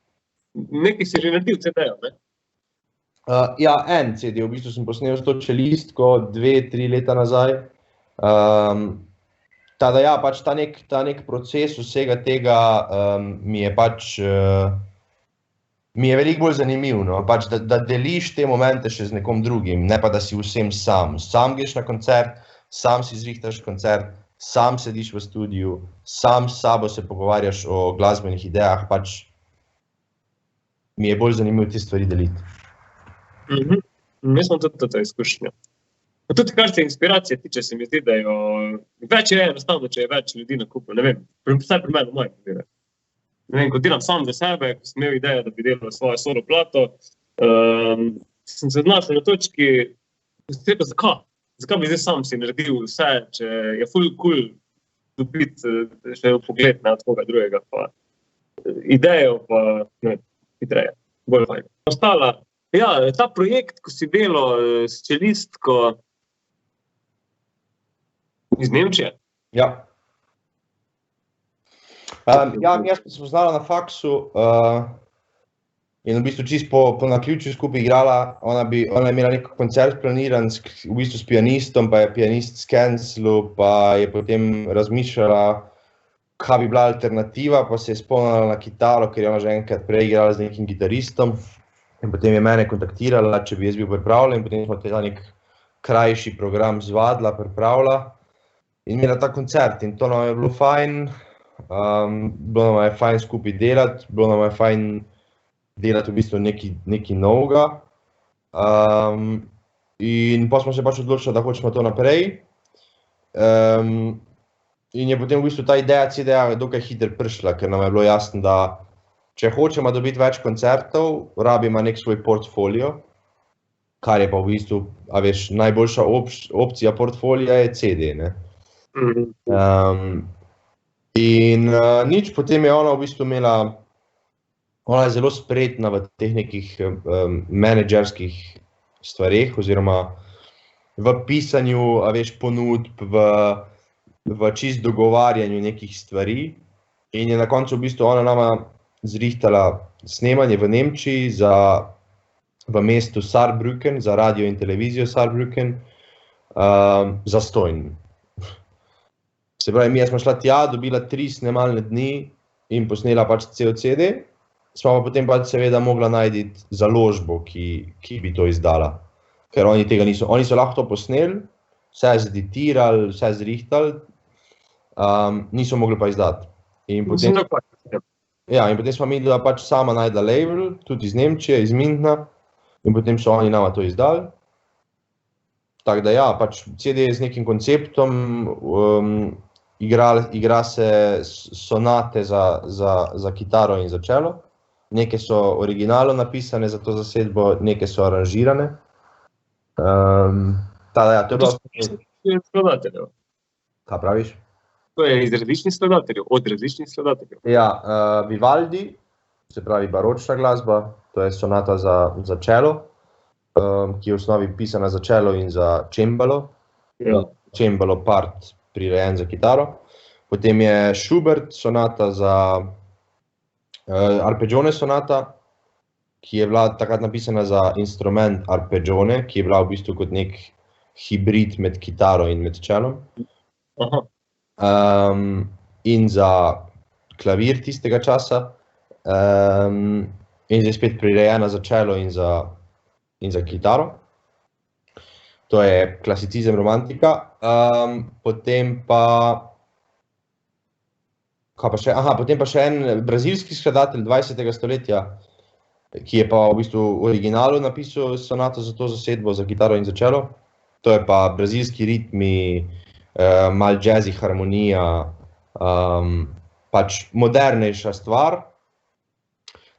nekaj si že naredil CD-ja, ne? Ja, en CD, v bistvu sem posnel s to čelistko 2-3 leta nazaj. Tada ja, pač ta nek proces vsega tega mi je pač, mi je veliko bolj zanimiv, no, pač da deliš te momente še z nekom drugim, ne pa da si vsem sam. Sam greš na koncert, sam si zrihtaš koncert, sam sediš v studiu, sam s sabo se pogovarjaš o glasbenih idejah, pač mi je bolj zanimiv te stvari deliti. Jaz imam tudi to izkušnjo. Tudi kar se inspiracije tiče, se mi zdi, da jo več je enostavno, če je več ljudi na kupu, ne vem, vsaj pri meni v mojem primeru. Ne vem, ko delam sam za sebe, ko sem imel idejo, da bi delal svojo solo plato, sem se odnašel na točki, sem rekel, zakaj? zakaj bi zdaj sam si naredil vse, če je ful cool dobiti še pogled na od koga drugega, pa idejo, pa ne, hitreje, bolj fajn. Ostala, ja, ta projekt, ko si delal s čelistko iz Nemčije. Ja. Jaz sem se poznala na faksu in v bistvu čisto po naključju skupaj igrala. Ona je imela nek koncert planiran v bistvu s pianistom, pa je pianist scancelil, pa je potem razmišljala, kaj bi bila alternativa, pa se je spomnila na kitaro, ker je ona že enkrat prej igrala z nekim gitaristom. In potem je mene kontaktirala, če bi jaz bil pripravljen, in potem smo ta nek krajši program zvadila, pripravila in imela ta koncert. In to nam je bilo fajn, bilo nam je fajn skupaj delati, bilo nam je fajn delati v bistvu nekaj novega. In pa smo se pač odločili, da hočemo to naprej. In je potem v bistvu ta ideja CD-ja dokaj hitro prišla, ker nam je bilo jasno, da če hočemo dobiti več koncertov, rabimo nek svoj portfolio, kar je pa v bistvu, a veš, najboljša opcija portfolija je CD, ne. In nič, potem je ona v bistvu imela, ona je zelo spretna v teh nekih menedžerskih stvareh, oziroma v pisanju, a veš, ponudb, v čist dogovarjanju nekih stvari. In je na koncu v bistvu ona nama zrihtala snemanje v Nemčiji v mestu Saarbrücken, za radio in televizijo Saarbrücken, zastonj. Se pravi, mi smo šla tja, dobila 3 snemalne dni in posnela pač cel CD, smo pa potem pač seveda mogla najti založbo, ki bi to izdala. Ker oni tega niso, oni so lahko to posneli, vse zeditirali, vse zrihtali, niso mogli pa izdati. In potem smo mi pač sama najdla label, tudi iz Nemčije, iz Münchna, in potem so oni nama to izdali. Tako da ja, pač CD je z nekim konceptom, igra se sonate za kitaro in za čelo, neke so originalno napisane za to zasedbo, neke so aranžirane. Ja, to je bilo... Kaj praviš? To je iz različnih skladateljev, od različnih skladateljev. Ja, Vivaldi, se pravi baročna glasba, to je sonata za čelo, ki je v osnovi pisana za čelo in za cembalo. Ja. Cembalo part prirejen za kitaro. Potem je Schubert, sonata za arpeggione sonata, ki je bila takrat napisana za instrument arpeggione, ki je bila v bistvu kot nek hibrid med kitaro in med čelom. Aha. In za klavir tistega časa, in zdaj spet prirejena za čelo in za kitaro. To je klasicizem, romantika. Potem pa še en brazilski skladatelj 20. stoletja, ki je pa v bistvu originalu napisal sonato za to zasedbo, za kitaro in za čelo. To je pa brazilski ritmi, malo jazzy harmonija, pač modernejša stvar.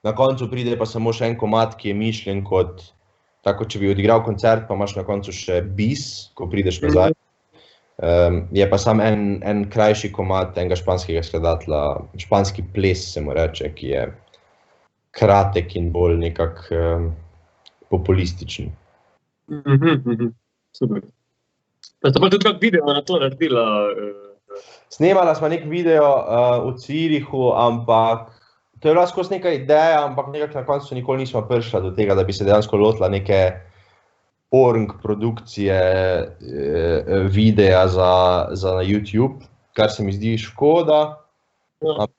Na koncu pride pa samo še en komad, ki je mišljen kot, tako če bi odigral koncert, pa imaš na koncu še bis, ko prideš nazaj. Je pa samo en krajši komad enega španskega skladatelja, španski ples se mu reče, ki je kratek in bolj nekak populističen. Super. Pa ste pa tudi kak video na to naredila? Snemala smo nek video v Zürichu, ampak to je bila skozi neka ideja, ampak nekako na koncu nikoli nismo prišla do tega, da bi se dejansko lotila neke porn produkcije videa za na YouTube, kar se mi zdi škoda.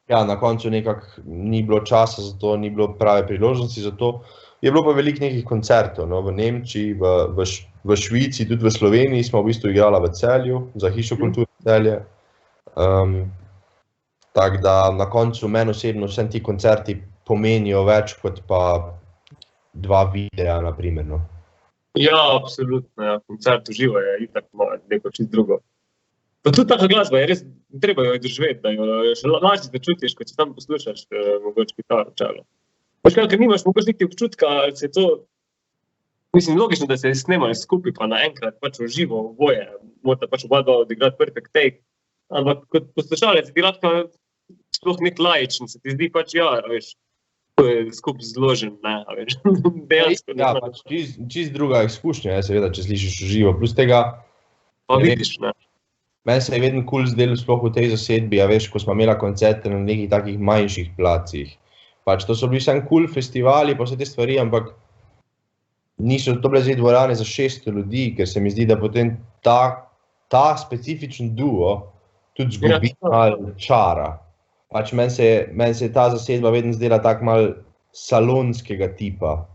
Ja, na koncu nekako ni bilo časa za to, ni bilo prave priložnosti za to. Je bilo pa veliko nekih koncertov, no, v Nemčiji, v Švici, tudi v Sloveniji smo v bistvu igrala v Celju, za Hišo kulture Celje. Tako da na koncu meni osebno vsem ti koncerti pomenijo več kot pa 2 videa, na primer, no. Ja, absolutno, ja. Koncert v živo je itak neko čisto drugo. Pa tudi taka glasba je res, treba jo doživeti, da jo še lažje začutiš, kot če tam poslušaš mogoče kitaro, čelo. Ker nimaš mogoče nekaj občutka, ali se to Mislim, logično, da se snemajo skupaj, pa naenkrat pač v živo, oboje, morate pač oba dva odigrati perfect take, ampak kot poslušalec bi lahko sploh nek laičen, se ti zdi pač, ja, veš, to je skupaj zložen, ne, veš, dejansko. Ja, pač čist druga izkušnja, seveda, če slišiš v živo, plus tega, Pa vidiš, ne. meni se je vedno cool zdelo sploh v tej zasedbi, a veš, ko smo imela koncerte na nekih takih manjših placih. Pač to so bili samo cool festivali, pa vse te stvari, ampak niso to bile zdaj dvorane za 600 ljudi, ker se mi zdi, da potem ta specifičen duo tudi zgubi malo čara. Pač meni se je ta zasedba vedno zdela tako malo salonskega tipa.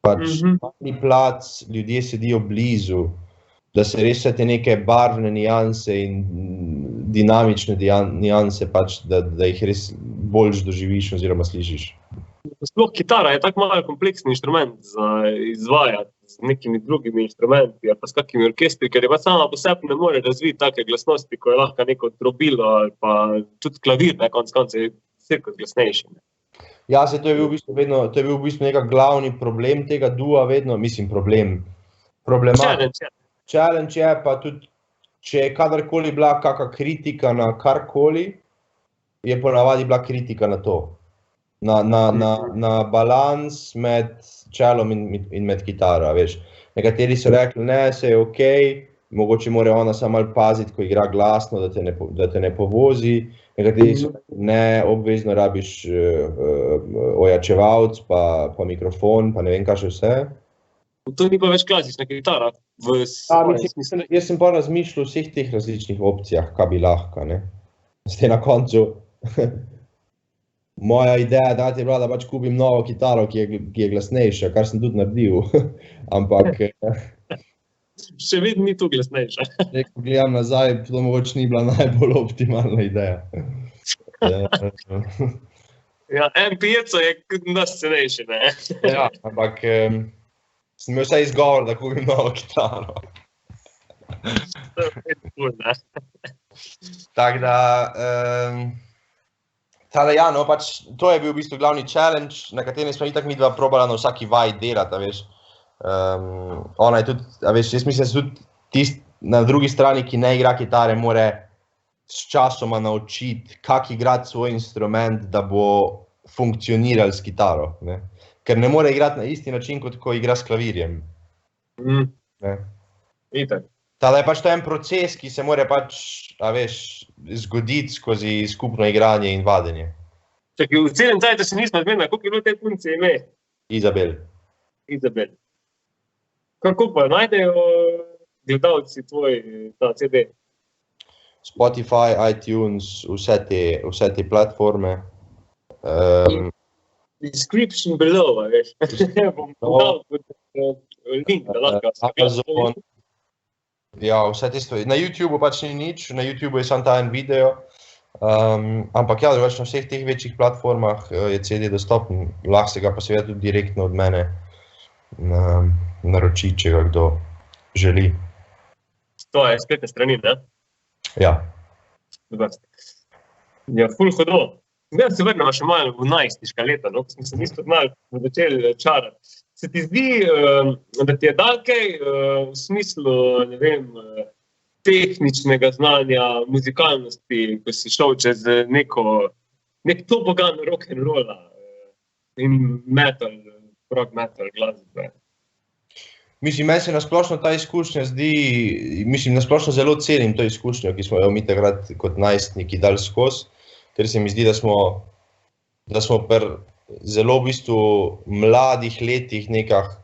Pač mali plac, ljudje sedijo blizu, da se res vse te neke barvne nianse in dinamične nianse, pač, da jih res boljš doživiš oziroma slišiš. Sploh kitara je tako malo kompleksni inštrument za izvajati z nekimi drugimi inštrumenti ali pa s kakimi orkestri, ker je pa sama po sebi ne more razviti take glasnosti, ko je lahko neko trobilo ali pa tudi klavir, ne, konec koncev je cirkot glasnejši. Ja, to je bil v bistvu nekak glavni problem tega dua vedno, mislim Challenge je pa tudi, če je kadarkoli bila kakšna kritika na karkoli, je ponavadi bila kritika na to. Na balans med čelom in med kitaro, veš. Nekateri so rekli, ne, se je okej, mogoče mora ona samo malo paziti, ko igra glasno, da te ne povozi. Nekateri so rekli, ne, obvezno rabiš ojačevalc, pa mikrofon, pa ne vem kaj še vse. To ni pa več klasična kitara. Jaz sem pa razmišljal o vseh teh različnih opcijah, kaj bi lahko, ne. Zdaj na koncu, moja ideja je bila, da pač kupim novo kitaro, ki je glasnejša, kar sem tudi naredil, ampak še vedno ni tu glasnejša. Ko gledam nazaj, to mogoče ni bila najbolj optimalna ideja. Ja, M5 je nas cenejši, ne. Ja, ampak sem imel vsaj izgovor, da kupim novo kitaro. To je vedno cool, ne. Tako da, ja, no, pač to je bil v bistvu glavni challenge, na katerem smo itak midva probala na vsaki vaji delati, a veš. Ona je tudi, a veš, jaz mislim, da se tudi tist na drugi strani, ki ne igra kitare, more s časoma naučiti, kako igrati svoj instrument, da bo funkcioniral s kitaro, ne. Ker ne more igrati na isti način, kot ko igra s klavirjem. Itak. Tada je pač to en proces, ki se more pač, a veš, zgoditi skozi skupno igranje in vadenje. Čakaj, v celem cajtu se nismo zmenili, koliko je bilo te punce ime? Izabel. Kako pa najdejo gledalci tvoj ta CD? Spotify, iTunes, vse te platforme. Description below, veš. Bom dal link, da lahko Amazon. Ja, vse te stvari. Na YouTubeu pač ni nič, na YouTubeu je samo ta en video, ampak ja, drugače na vseh teh večjih platformah je CD dostopen, lahko se ga pa seveda tudi direktno od mene naroči, če ga kdo želi. To je spletne strani, ne? Ja. Ja, ful hodo. Zdaj se vrnemo še malo v najstniška leta, no, ko smo se mi spoznali, smo začeli čarati. Se ti zdi, da ti je dal kaj v smislu, ne vem, tehničnega znanja, muzikalnosti, ko si šel čez nek tobogan rock'n'rolla in metal, rock metal glasbe? Mislim, meni se nasplošno ta izkušnja zdi, nasplošno zelo cenim to izkušnjo, ki smo jo mi takrat kot najstniki dali skozi, ker se mi zdi, da smo pri zelo v bistvu mladih letih nekako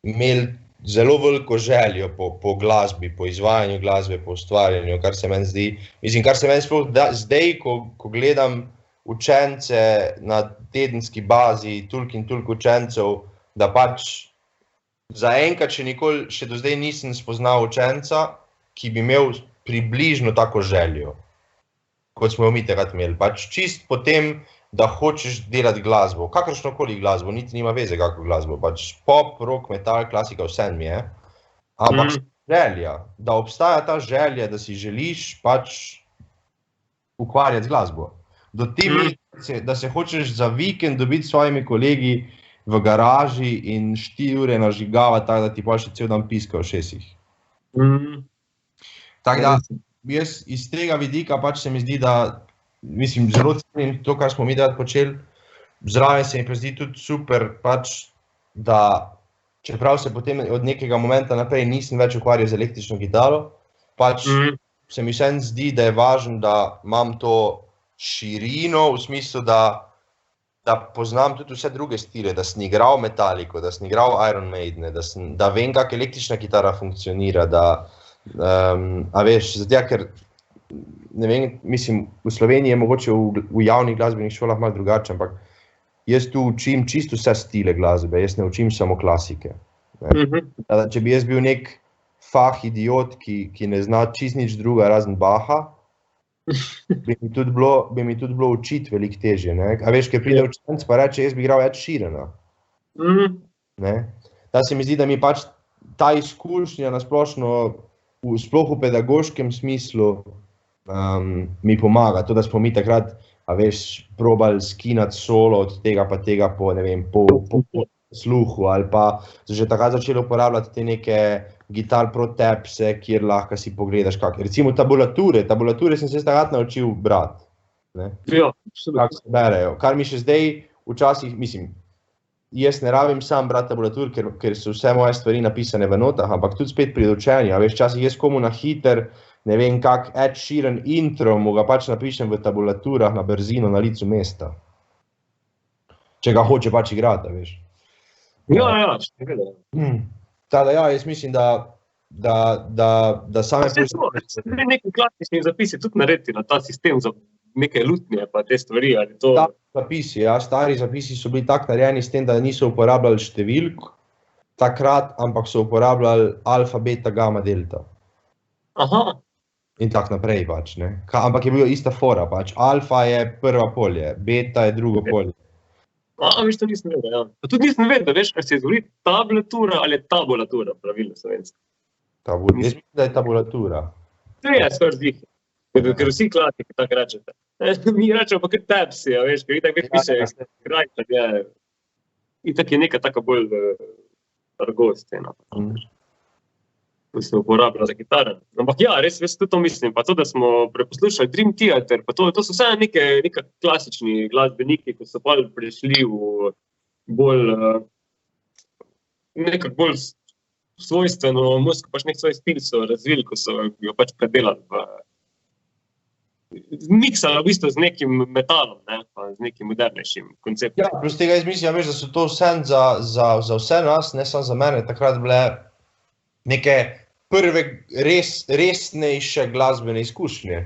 imeli zelo veliko željo po glasbi, po izvajanju glasbe, po ustvarjanju, kar se meni zdi. Mislim, kar se meni sploh zdaj, ko gledam učence na tedenski bazi, toliko in toliko učencev, da pač zaenkrat še do zdaj nisem spoznal učenca, ki bi imel približno tako željo, kot smo jo mi takrat imeli. Pač čist potem, da hočeš delati glasbo, kakršnokoli glasbo, niti nima veze kako glasbo, pač pop, rock, metal, klasika, vse mi je. Ampak želja, da obstaja ta želja, da si želiš pač ukvarjati z glasbo. Do te mere, da se hočeš za vikend dobiti s svojimi kolegi v garaži in 4 ure nažigava, tako da ti pa še cel dan piska v šesih. Tako da, jaz iz tega vidika pač se mi zdi, da, mislim, zelo cenim to, kar smo mi takrat počeli, zraven se mi pa zdi tudi super, pač, da čeprav se potem od nekega momenta naprej nisem več ukvarjal z električno kitaro, pač se mi vseeno zdi, da je važno, da imam to širino, v smislu, da poznam tudi vse druge stile, da sem igral Metallico, da sem igral Iron Maiden, da vem, kako električna kitara funkcionira, a veš, zato ker, ne vem, mislim, v Sloveniji je mogoče v javnih glasbenih šolah malo drugače, ampak jaz tu učim čisto vse stile glasbe, jaz ne učim samo klasike. Če bi jaz bil nek fah idiot, ki ne zna čisto nič druga razen Bacha, bi mi tudi bilo učiti veliko težje. A veš, ker pride učenec pa reče, jaz bi igral Ed Sheerana. Da se mi zdi, da mi pač ta izkušnja nasplošno, sploh v pedagoškem smislu, mi pomaga. To, da smo mi takrat, a veš, probali skinati solo od tega pa tega po, ne vem, po sluhu, ali pa že takrat začeli uporabljati te neke Guitar Pro Tabse, kjer lahko si pogledaš kak. Recimo tabulature sem se takrat naučil brati. Ja, absolutno. Kako se berejo. Kar mi še zdaj včasih, mislim, jaz ne rabim sam brati tabulatur, ker so vse moje stvari napisane v notah, ampak tudi spet pri učenju. A veš, včasih jaz komu na hiter, ne vem kak Ed Sheeran intro, mu ga pač napišem v tabulaturah na brzino na licu mesta. Če ga hoče pač igrati, veš. Ja, še vedno. Tada ja, jaz mislim, da same... Neki klasični zapisi tudi narediti na ta sistem za neke lutnje pa te stvari, ali to... Zapisi, ja, stari zapisi so bili tak narejeni s tem, da niso uporabljali številk takrat, ampak so uporabljali alfa, beta, gamma, delta. Aha. In tak naprej pač, ne. Ampak je bila ista fora pač. Alfa je prva polje, beta je drugo polje. Veš, to nisem vedel, ja. Pa tudi nisem vedel, veš, kaj se je zgodi, tablatura ali tabulatura, pravilno slovensko. Jaz mislim, da je tabulatura. To je stvar zdih, ker vsi klasiki tako rečete. Mi rečemo pa kar tabsi, a veš, ker itak več piše, itak je, itak je neka taka bolj argost, ko se uporablja za kitare. Ampak ja, res tudi to mislim, pa to, da smo preposlušali Dream Theater, pa to so vse neka klasični glasbeniki, ko so pa prišli v bolj, nekako bolj svojstveno muziko, pač nek svoj stil so razvili, ko so jo pač predelali miksali v bistvu z nekim metalom, pa z nekim modernejšim konceptom. Ja, plus tega jaz mislim, veš, da so to vse za vse nas, ne samo za mene, takrat bile neke prve resnejše glasbene izkušnje.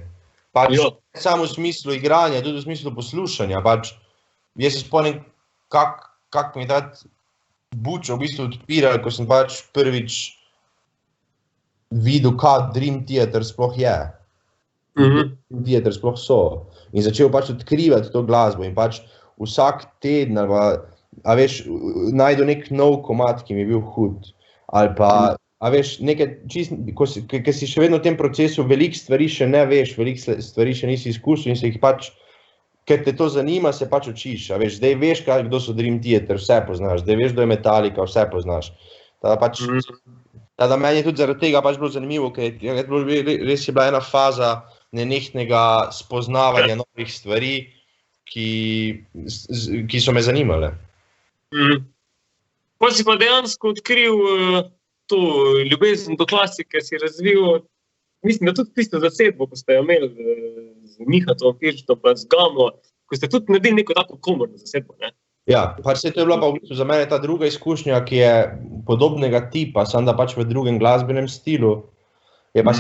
Pač samo v smislu igranja, tudi v smislu poslušanja. Pač, jaz se spomnim, kako mi je takrat bučo v bistvu odpiral, ko sem pač prvič videl, kaj Dream Theater sploh je. Dream Theater sploh so. In začel pač odkrivati to glasbo in pač vsak teden, a veš, najdu nek nov komad, ki mi je bil hud. Ali pa, a veš, ko si še vedno v tem procesu, veliko stvari še ne veš, veliko stvari še nisi izkusil in se jih pač, ker te to zanima, se pač učiš. A veš, zdaj veš, kdo so Dream Theater, vse poznaš, zdaj veš, kdo je Metallica, vse poznaš. Tada meni je tudi zaradi tega pač bilo zanimivo, ker res je bila ena faza nenehnega spoznavanja novih stvari, ki so me zanimale. Potem si pa dejansko odkril to ljubezen do klasike, si razvil, mislim, da tudi tisto zasedbo, ko ste jo imeli z Mihatom, Pirštom, pa z Gamo, ko ste tudi naredili neko tako komorno zasedbo, ne? Ja, pač to je bila pa v bistvu za mene ta druga izkušnja, ki je podobnega tipa, samo da pač v drugem glasbenem stilu, je pa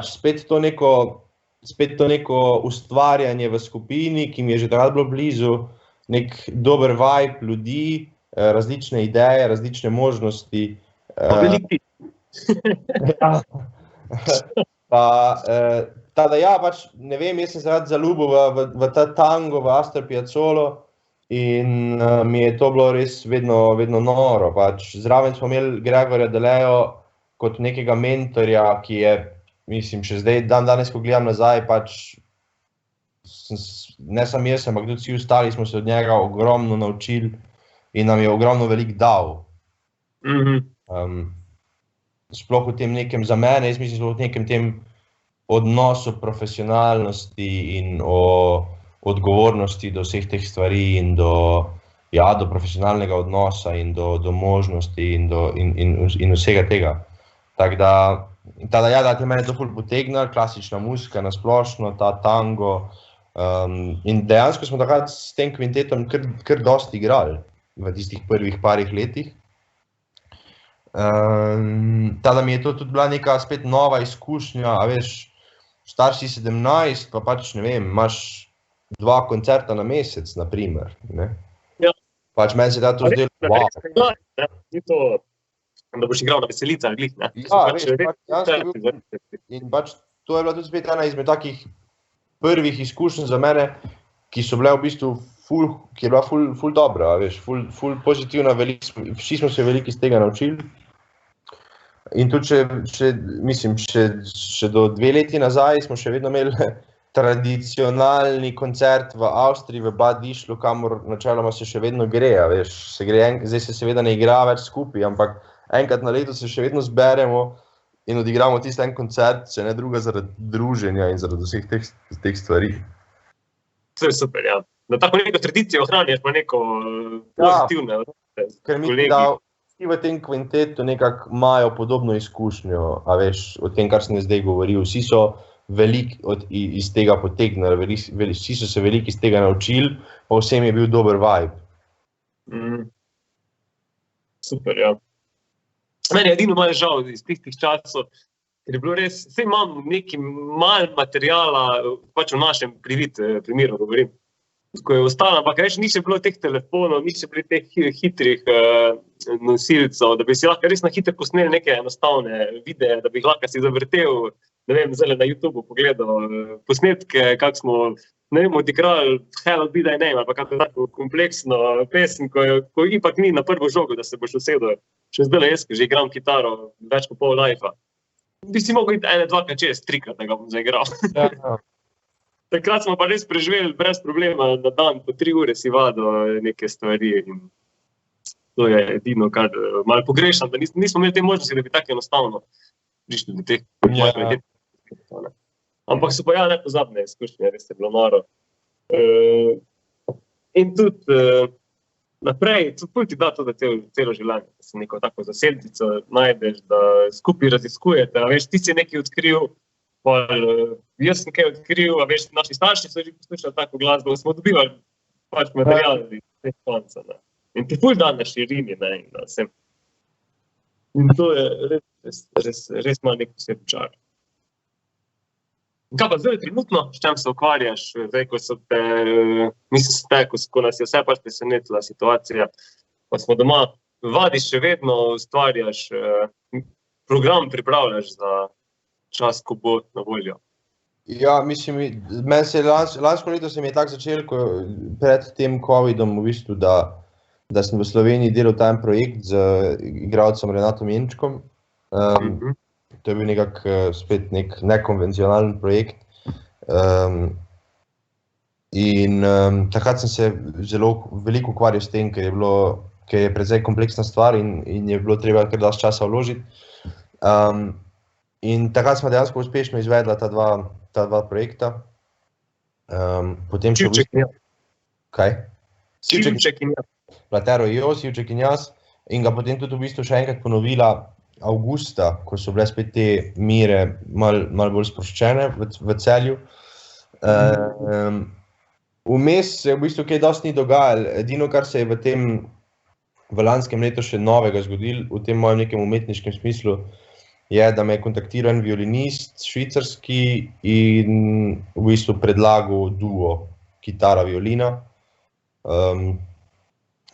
spet to neko ustvarjanje v skupini, ki mi je že takrat bilo blizu, nek dober vibe ljudi, različne ideje, različne možnosti. Veliki. Tada ja, pač, ne vem, jaz sem se rad zaljubil v ta tango, v Astor Piazzolo in mi je to bilo res vedno noro. Pač, zraven smo imeli Gregorja Delejo kot nekega mentorja, ki je, mislim, še zdaj, danes, ko gledam nazaj, pač, ne samo jaz, ampak tudi vsi ostali smo se od njega ogromno naučili. in nam je ogromno veliko dal. Mhm. Sploh v tem nekem, za mene, jaz mislim, sploh v nekem tem odnosu profesionalnosti in o odgovornosti do vseh teh stvari in do profesionalnega odnosa in do možnosti in vsega tega. Tako da te mene to ful potegnilo, klasična muzika na splošno, ta tango, in dejansko smo takrat s tem kvintetom kar dosti igrali v tistih prvih parih letih. Da mi je to tudi bila neka spet nova izkušnja, a veš, star si 17, pa pač, ne vem, imaš 2 koncerta na mesec, na primer, ne. Ja. Pač meni se da to zdelo, wow. Ni to, da boš igral na veselicah, glih, ne. Ja, veš, in pač to je bila tudi spet ena izmed takih prvih izkušenj za mene, ki so bile v bistvu ki je bila ful dobra, veš, ful pozitivna, vsi smo se veliko iz tega naučili. In tudi še do 2 leti nazaj smo še vedno imeli tradicionalni koncert v Avstriji, v Bad Ischlu, kamor načeloma se še vedno gre, veš, zdaj se seveda ne igra več skupaj, ampak enkrat na leto se še vedno zberemo in odigramo tisti en koncert, če ne druga zaradi druženja in zaradi vseh teh stvari. To je super, ja. Da tako neko tradicijo ohranjaš, pa neko pozitivne. Ker mislim, da vsi v tem kvintetu nekako imajo podobno izkušnjo, a veš, o tem, kar sem zdaj govoril. Vsi so veliko iz tega potegnili, vsi so se veliko iz tega naučili, pa vsem je bil dober vibe. Super, ja. Meni je edino malo žal iz tistih časov, ker je bilo res, vse imam nekaj malo materijala, pač v našem primeru govorim, ko je ostalo, ampak več ni še bilo teh telefonov, ni še bilo teh hitrih nosilcev, da bi si lahko res na hitro posneli neke enostavne videe, da bi jih lahko si zavrtel, ne vem, zdaj na YouTubeu pogledal posnetke, kako smo, ne vem, odigrali Hell Be Thy Name, ali pa kako tako kompleksno pesem, ko ipak ni na prvo žogo, da se boš usedel. Še zdaj jaz, ko že igram kitaro več kot pol lajfa. Bi si mogel iti 1-2 čez, 3-krat, da ga bom zaigral. Ja. Takrat smo pa res preživeli brez problema, na dan po 3 ure si vadil neke stvari in to je edino, kar malo pogrešam, da nismo imeli te možnosti, da bi tako enostavno prišli do teh kvalitetnih. Ampak so pa nepozabne izkušnje, res je bilo noro. In tudi naprej, ful ti da to, da celo življenje, da se neko tako zaseljico najdeš, da skupaj raziskujete, a veš, ti si nekaj odkril, jaz sem kaj odkril, a veš, naši starši so že poslušali tako glasbo, smo dobivali pač materiali iz teh konca, ne. In ti ful da na širini, ne, in da sem. In to je res malo nek poseben čar. Kaj pa zdaj trenutno, s čem se ukvarjaš, zdaj, ko so te, ko nas je vse pač presenetila situacija, pa smo doma, vadiš še vedno, ustvarjaš, program pripravljaš za čas, ko bo na voljo. Ja, mislim, meni se lansko leto se mi je tako začelo, pred tem covidom v bistvu, da sem v Sloveniji delal ta en projekt z igralcem Renatom Jenčkom. To je bil nekako spet nek nekonvencionalen projekt. In takrat sem se zelo veliko ukvarjal s tem, ker je precej kompleksna stvar in je bilo treba kar dosti časa vložiti. In takrat smo dejansko uspešno izvedla ta dva projekta. Potem še Sivček in jaz. Kaj? Sivček in jaz. Platero Jo, Sivček in jaz. In ga potem tudi v bistvu še enkrat ponovila avgusta, ko so bile spet te mire malo bolj sproščene v Celju. Vmes se v bistvu kaj dosti ni dogajalo. Edino, kar se je v lanskem letu še novega zgodilo, v tem mojem nekem umetniškem smislu, je, da me je kontaktiral en violinist švicarski in v bistvu predlagal duo kitara, violina.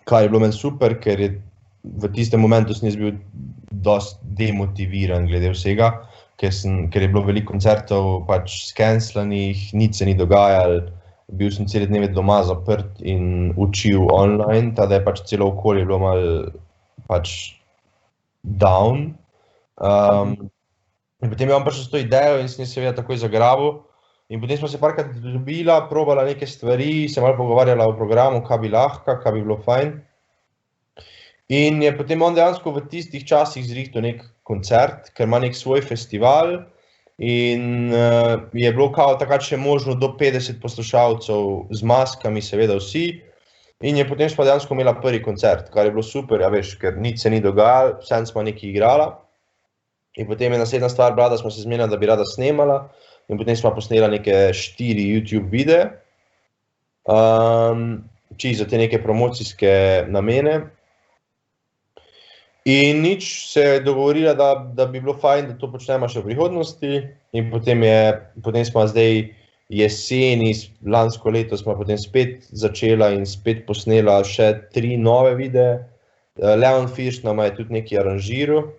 Kar je bilo meni super, ker je v tistem momentu sem jaz bil dosti demotiviran glede vsega, ker je bilo veliko koncertov pač skenslanih, nič se ni dogajalo, bil sem cele dneve doma zaprt in učil online, tada je pač celo okolje bilo malo pač down. In potem je on prišel s to idejo in sem jo seveda takoj zagrabil. In potem smo se parkrat dobila, probala neke stvari, se malo pogovarjala o programu, kaj bi lahko, kaj bi bilo fajn. In je potem on dejansko v tistih časih zrihtal nek koncert, ker ima nek svoj festival in je bilo kao takrat še možno do 50 poslušalcev z maskami, seveda vsi. In je potem pa dejansko imela prvi koncert, kar je bilo super, ja veš, ker nič se ni dogajalo, vsem smo nekaj igrala. In potem je naslednja stvar bila, da smo se zmenili, da bi rada snemala in potem smo posnela neke 4 YouTube videe, čisto za te neke promocijske namene. In nič se je dogovorila, da bi bilo fajn, da to počnemo še v prihodnosti in potem smo zdaj jeseni, lansko leto smo potem spet začela in spet posnela še 3 nove videe. Leon Fiš nama je tudi nekaj aranžiral,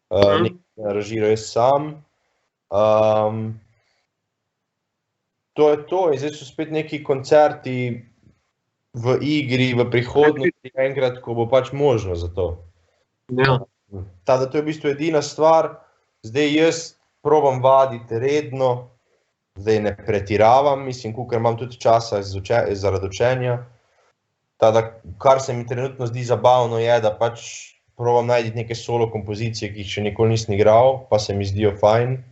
nekaj aranžiral jaz sam. To je to in zdaj so spet neki koncerti v igri, v prihodnosti, enkrat, ko bo pač možno za to. Ja. To je v bistvu edina stvar, zdaj jaz probam vaditi redno, zdaj ne pretiravam, mislim, ker imam tudi časa zaradi učenja. Kar se mi trenutno zdi zabavno je, da pač probam najti neke solo kompozicije, ki jih še nikoli nisem igral, pa se mi zdijo fajn.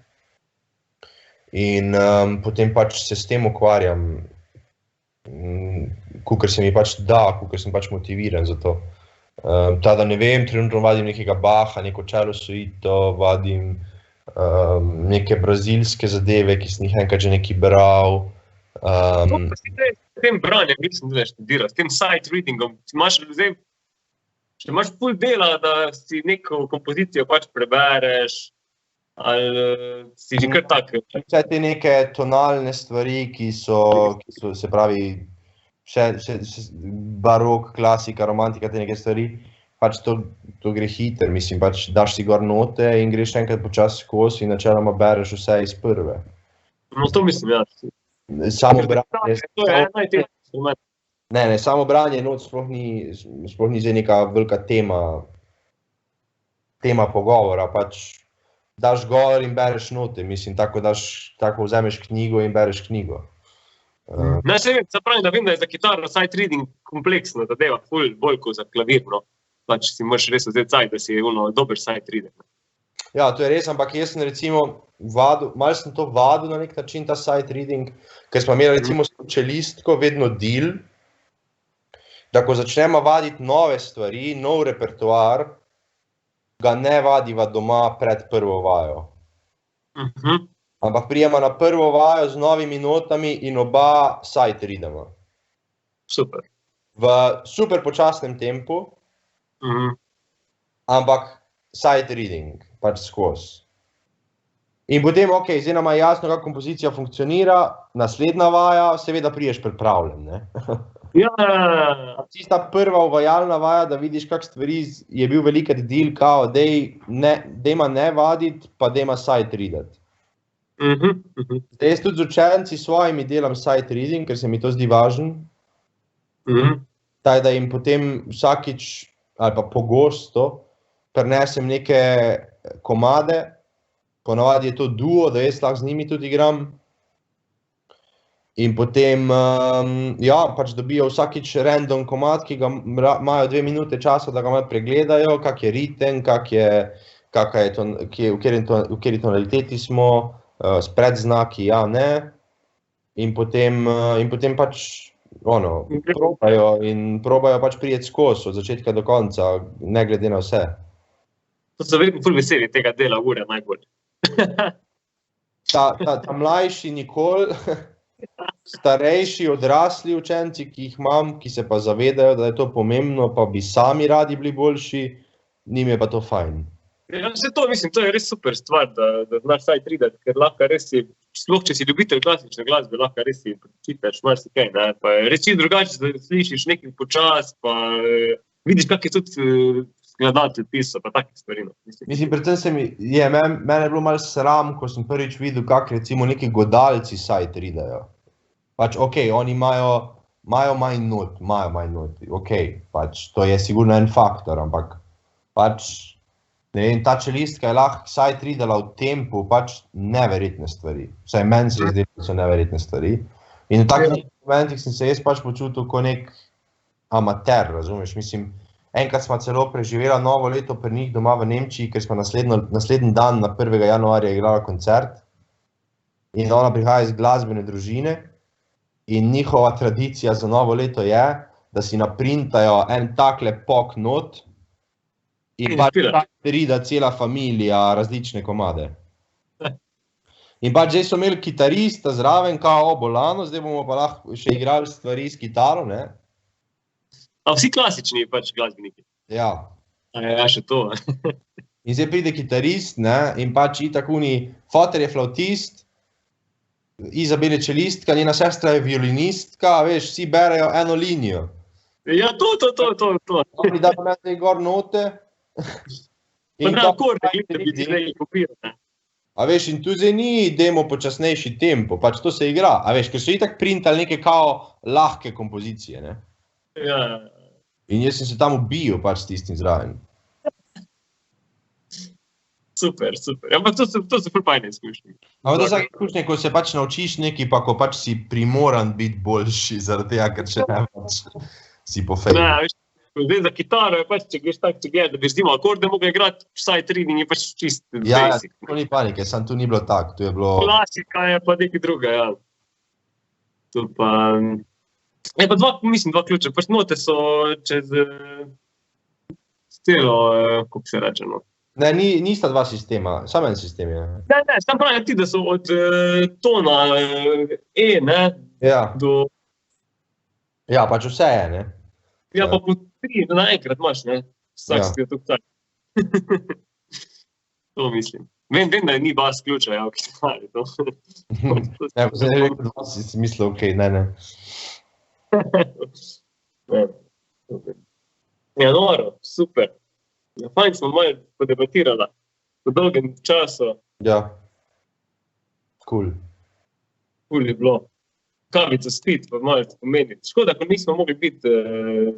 In potem pač se s tem ukvarjam, kakor se mi pač da, kakor sem pač motiviran za to. Ne vem, trenutno vadim nekega Bacha, neko cello suito, vadim neke brazilske zadeve, ki sem jih enkrat že nekaj bral. S tem branjem, mislim, da študiraš, s tem sight readingom, če imaš ful dela, da si neko kompozicijo pač prebereš, ali si že kar tak? Vse te neke tonalne stvari, ki so se pravi, barok, klasika, romantika, te neke stvari, pač to gre hiter, mislim, pač daš si gor note in greš enkrat počasi skozi in načeloma bereš vse iz prve. No, to mislim, ja. Samo branje. To je ena teh instrument. Ne, samo branje not sploh ni zdaj neka velika tema pogovora, pač daš gor in bereš note, mislim, tako vzameš knjigo in bereš knjigo. Ne, se vem, da je za kitaro sight reading kompleksna zadeva, ful bolj kot za klavir, no. Pač si moraš res vzeti cajt, da si dober sight reader. Ja, to je res, ampak jaz sem recimo malo sem to vadil na nek način, ta sight reading, ker smo imeli recimo s čelistko vedno deal, da ko začnemo vaditi nove stvari, nov repertoar, ga ne vadiva doma pred prvo vajo. Ampak prijema na prvo vajo z novimi notami in oba sight readama. Super. V super počasnem tempu, ampak sight reading, pač skozi. In potem, zdaj nam je jasno, kako kompozicija funkcionira, naslednja vaja, seveda priješ pripravljen, ne? Ja. Tista prva uvajalna vaja, da vidiš, kak stvari je bil velikrat deal, kao, dejma ne vaditi, pa dejma sight readati. Zdaj jaz tudi z učenci svojimi delam sight reading, ker se mi to zdi važno. Da jim potem vsakič, ali pa pogosto, prinesem neke komade, ponavadi je to duo, da jaz lahko z njimi tudi igram. In potem, pač dobijo vsakič random komad, ki ga imajo 2 minute časa, da ga malo pregledajo, kak je ritem, v kateri tonaliteti smo, s predznaki, ja, ne. In potem pač, probajo pač prijeti skozi od začetka do konca, ne glede na vse. To so vedno ful veseli tega dela ure najbolj. Ta mlajši nikoli, starejši, odrasli učenci, ki jih imam, ki se pa zavedajo, da je to pomembno, pa bi sami radi bili boljši, njim je pa to fajn. Ja, to je res super stvar, da znaš sight readati, ker lahko res si, sploh če si ljubitelj klasične glasbe, lahko res si prečitaš marsikaj, ne, pa je res čisto drugače, da slišiš nekaj počas, pa vidiš, kak je tudi skladatelj pisal, pa take stvari. Mislim, predvsem mene je bilo malo sram, ko sem prvič videl, kak recimo neki godalci sight readajo. Pač, oni imajo manj not, pač, to je sigurno en faktor, ampak pač, ne vem, ta čelistka je lahko sight readala v tempu, pač neverjetne stvari. Vsaj meni se zdi, da so neverjetne stvari. In v takih momentih sem se jaz pač počutil kot nek amater, razumeš, mislim, Enkrat smo celo preživela novo leto pri njih doma v Nemčiji, ker smo naslednji dan na 1. januarja igrala koncert. In ona prihaja iz glasbene družine in njihova tradicija za novo leto je, da si naprintajo en takle pok not in pač prida cela familija različne komade. In pač zdaj so imeli kitarista zraven, kao bolano, zdaj bomo pa lahko še igrali stvari s kitaro, ne? A vsi klasični pač glasbeniki? Ja. Ja, še to. In zdaj pride kitarist, ne, in pač itak foter je flautist, Izabel je čelistka, njena sestra je violinistka, veš, vsi berejo eno linijo. Ja, to. Oni da pa zdaj gor note. Pa ne akorde, da bi zdaj kopirali. A veš, in tu zdaj ni demo počasnejši tempo, pač to se igra. A veš, ker so itak printali neke kao lahke kompozicije, ne. Ja. In jaz sem se tam ubil pač s tistim zraven. Super. Ampak to so ful fajne izkušnje. Ampak to so izkušnje, ko se pač naučiš nekaj, pa ko pač si primoran biti boljši, zaradi tega, ker če ne pač si po fejlu. Ne, veš, zdaj za kitaro je pač, če greš tako, če gledaj, da bi zdimo akorde mogel igrati vsaj 3 dni, je pač čist basic. Ja, to ni panike, samo tu ni bilo tako, tu je bilo... Klasika je pa nekaj druga, ja. To pa... Je pa dva ključa, pač note so čez celo, kako se reče, no. Ne, nista dva sistema, samo en sistem je. Ne, sam pravim ti, da so od tona E, ne, do... Ja, pač vse je, ne. Ja, pa po 3 naenkrat imaš, ne, vsak si je tukaj. To mislim. Vem, da ni bas ključa, ja, v kitari, to. Ja, ko se ne rekel, da si mislil, okej, ne. Ja, noro, super. Ja, fajn smo malo podebatirala po dolgem času. Ja, cool. Cool je bilo. Kavico spiti, pa malo pomeniti. Škoda, ko nismo mogli biti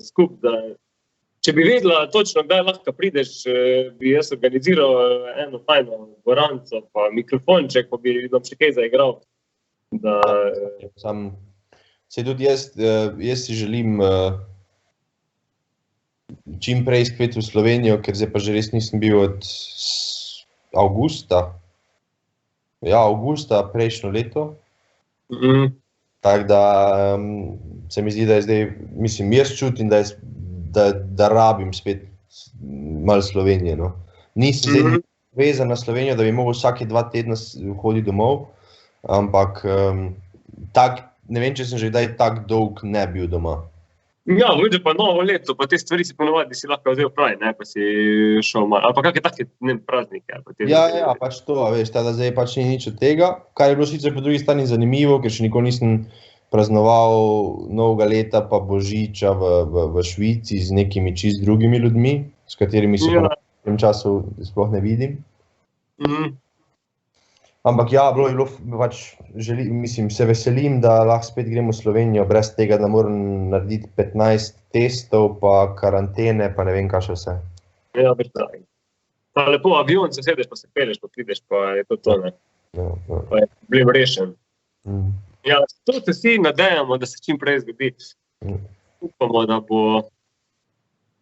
skup, da če bi vedela točno, kdaj lahko prideš, bi jaz organiziral eno fajno dvoranco, pa mikrofonček, pa bi nam še kaj zaigral. Se tudi jaz si želim čim prej spet v Slovenijo, ker zdaj pa že res nisem bil od avgusta. Ja, avgusta prejšnjo leto. Tako da se mi zdi, da je zdaj, mislim, jaz čutim, da rabim spet malo Slovenije, no. Nisem zdaj vezan na Slovenijo, da bi mogel vsake 2 tedna hoditi domov, ampak ne vem, če sem že kdaj tak dolg ne bil doma. Ja, vidi pa novo leto, pa te stvari si ponovadi si lahko vzel pravi, ne, pa si šel malo, ali pa kakve take praznike. Ja, pač to, veš, da zdaj pač ni nič od tega, kar je bilo sicer po drugi strani zanimivo, ker še nikoli nisem praznoval novega leta pa božiča v Švici z nekimi čist drugimi ljudmi, s katerimi se v tem času sploh ne vidim. Ampak ja, pač mislim, se veselim, da lahko spet grem v Slovenijo, brez tega, da moram narediti 15 testov, pa karantene, pa ne vem, kaj še vse. Ja, vrtaj. Pa lepo avion se sedeš, pa se peleš, pa prideš, pa je to, ne. Pa je problem rešen. Ja, to se vsi nadejamo, da se čim prej zgodi. Upamo, da bo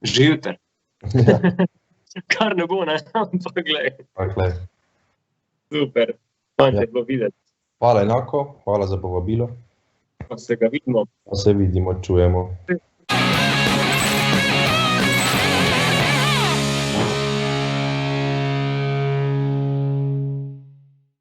že jutri. Kar ne bo, ne, ampak glej. Super. Fajn je bilo videti. Hvala enako, hvala za povabilo. Pa se ga vidimo. Pa se vidimo, čujemo.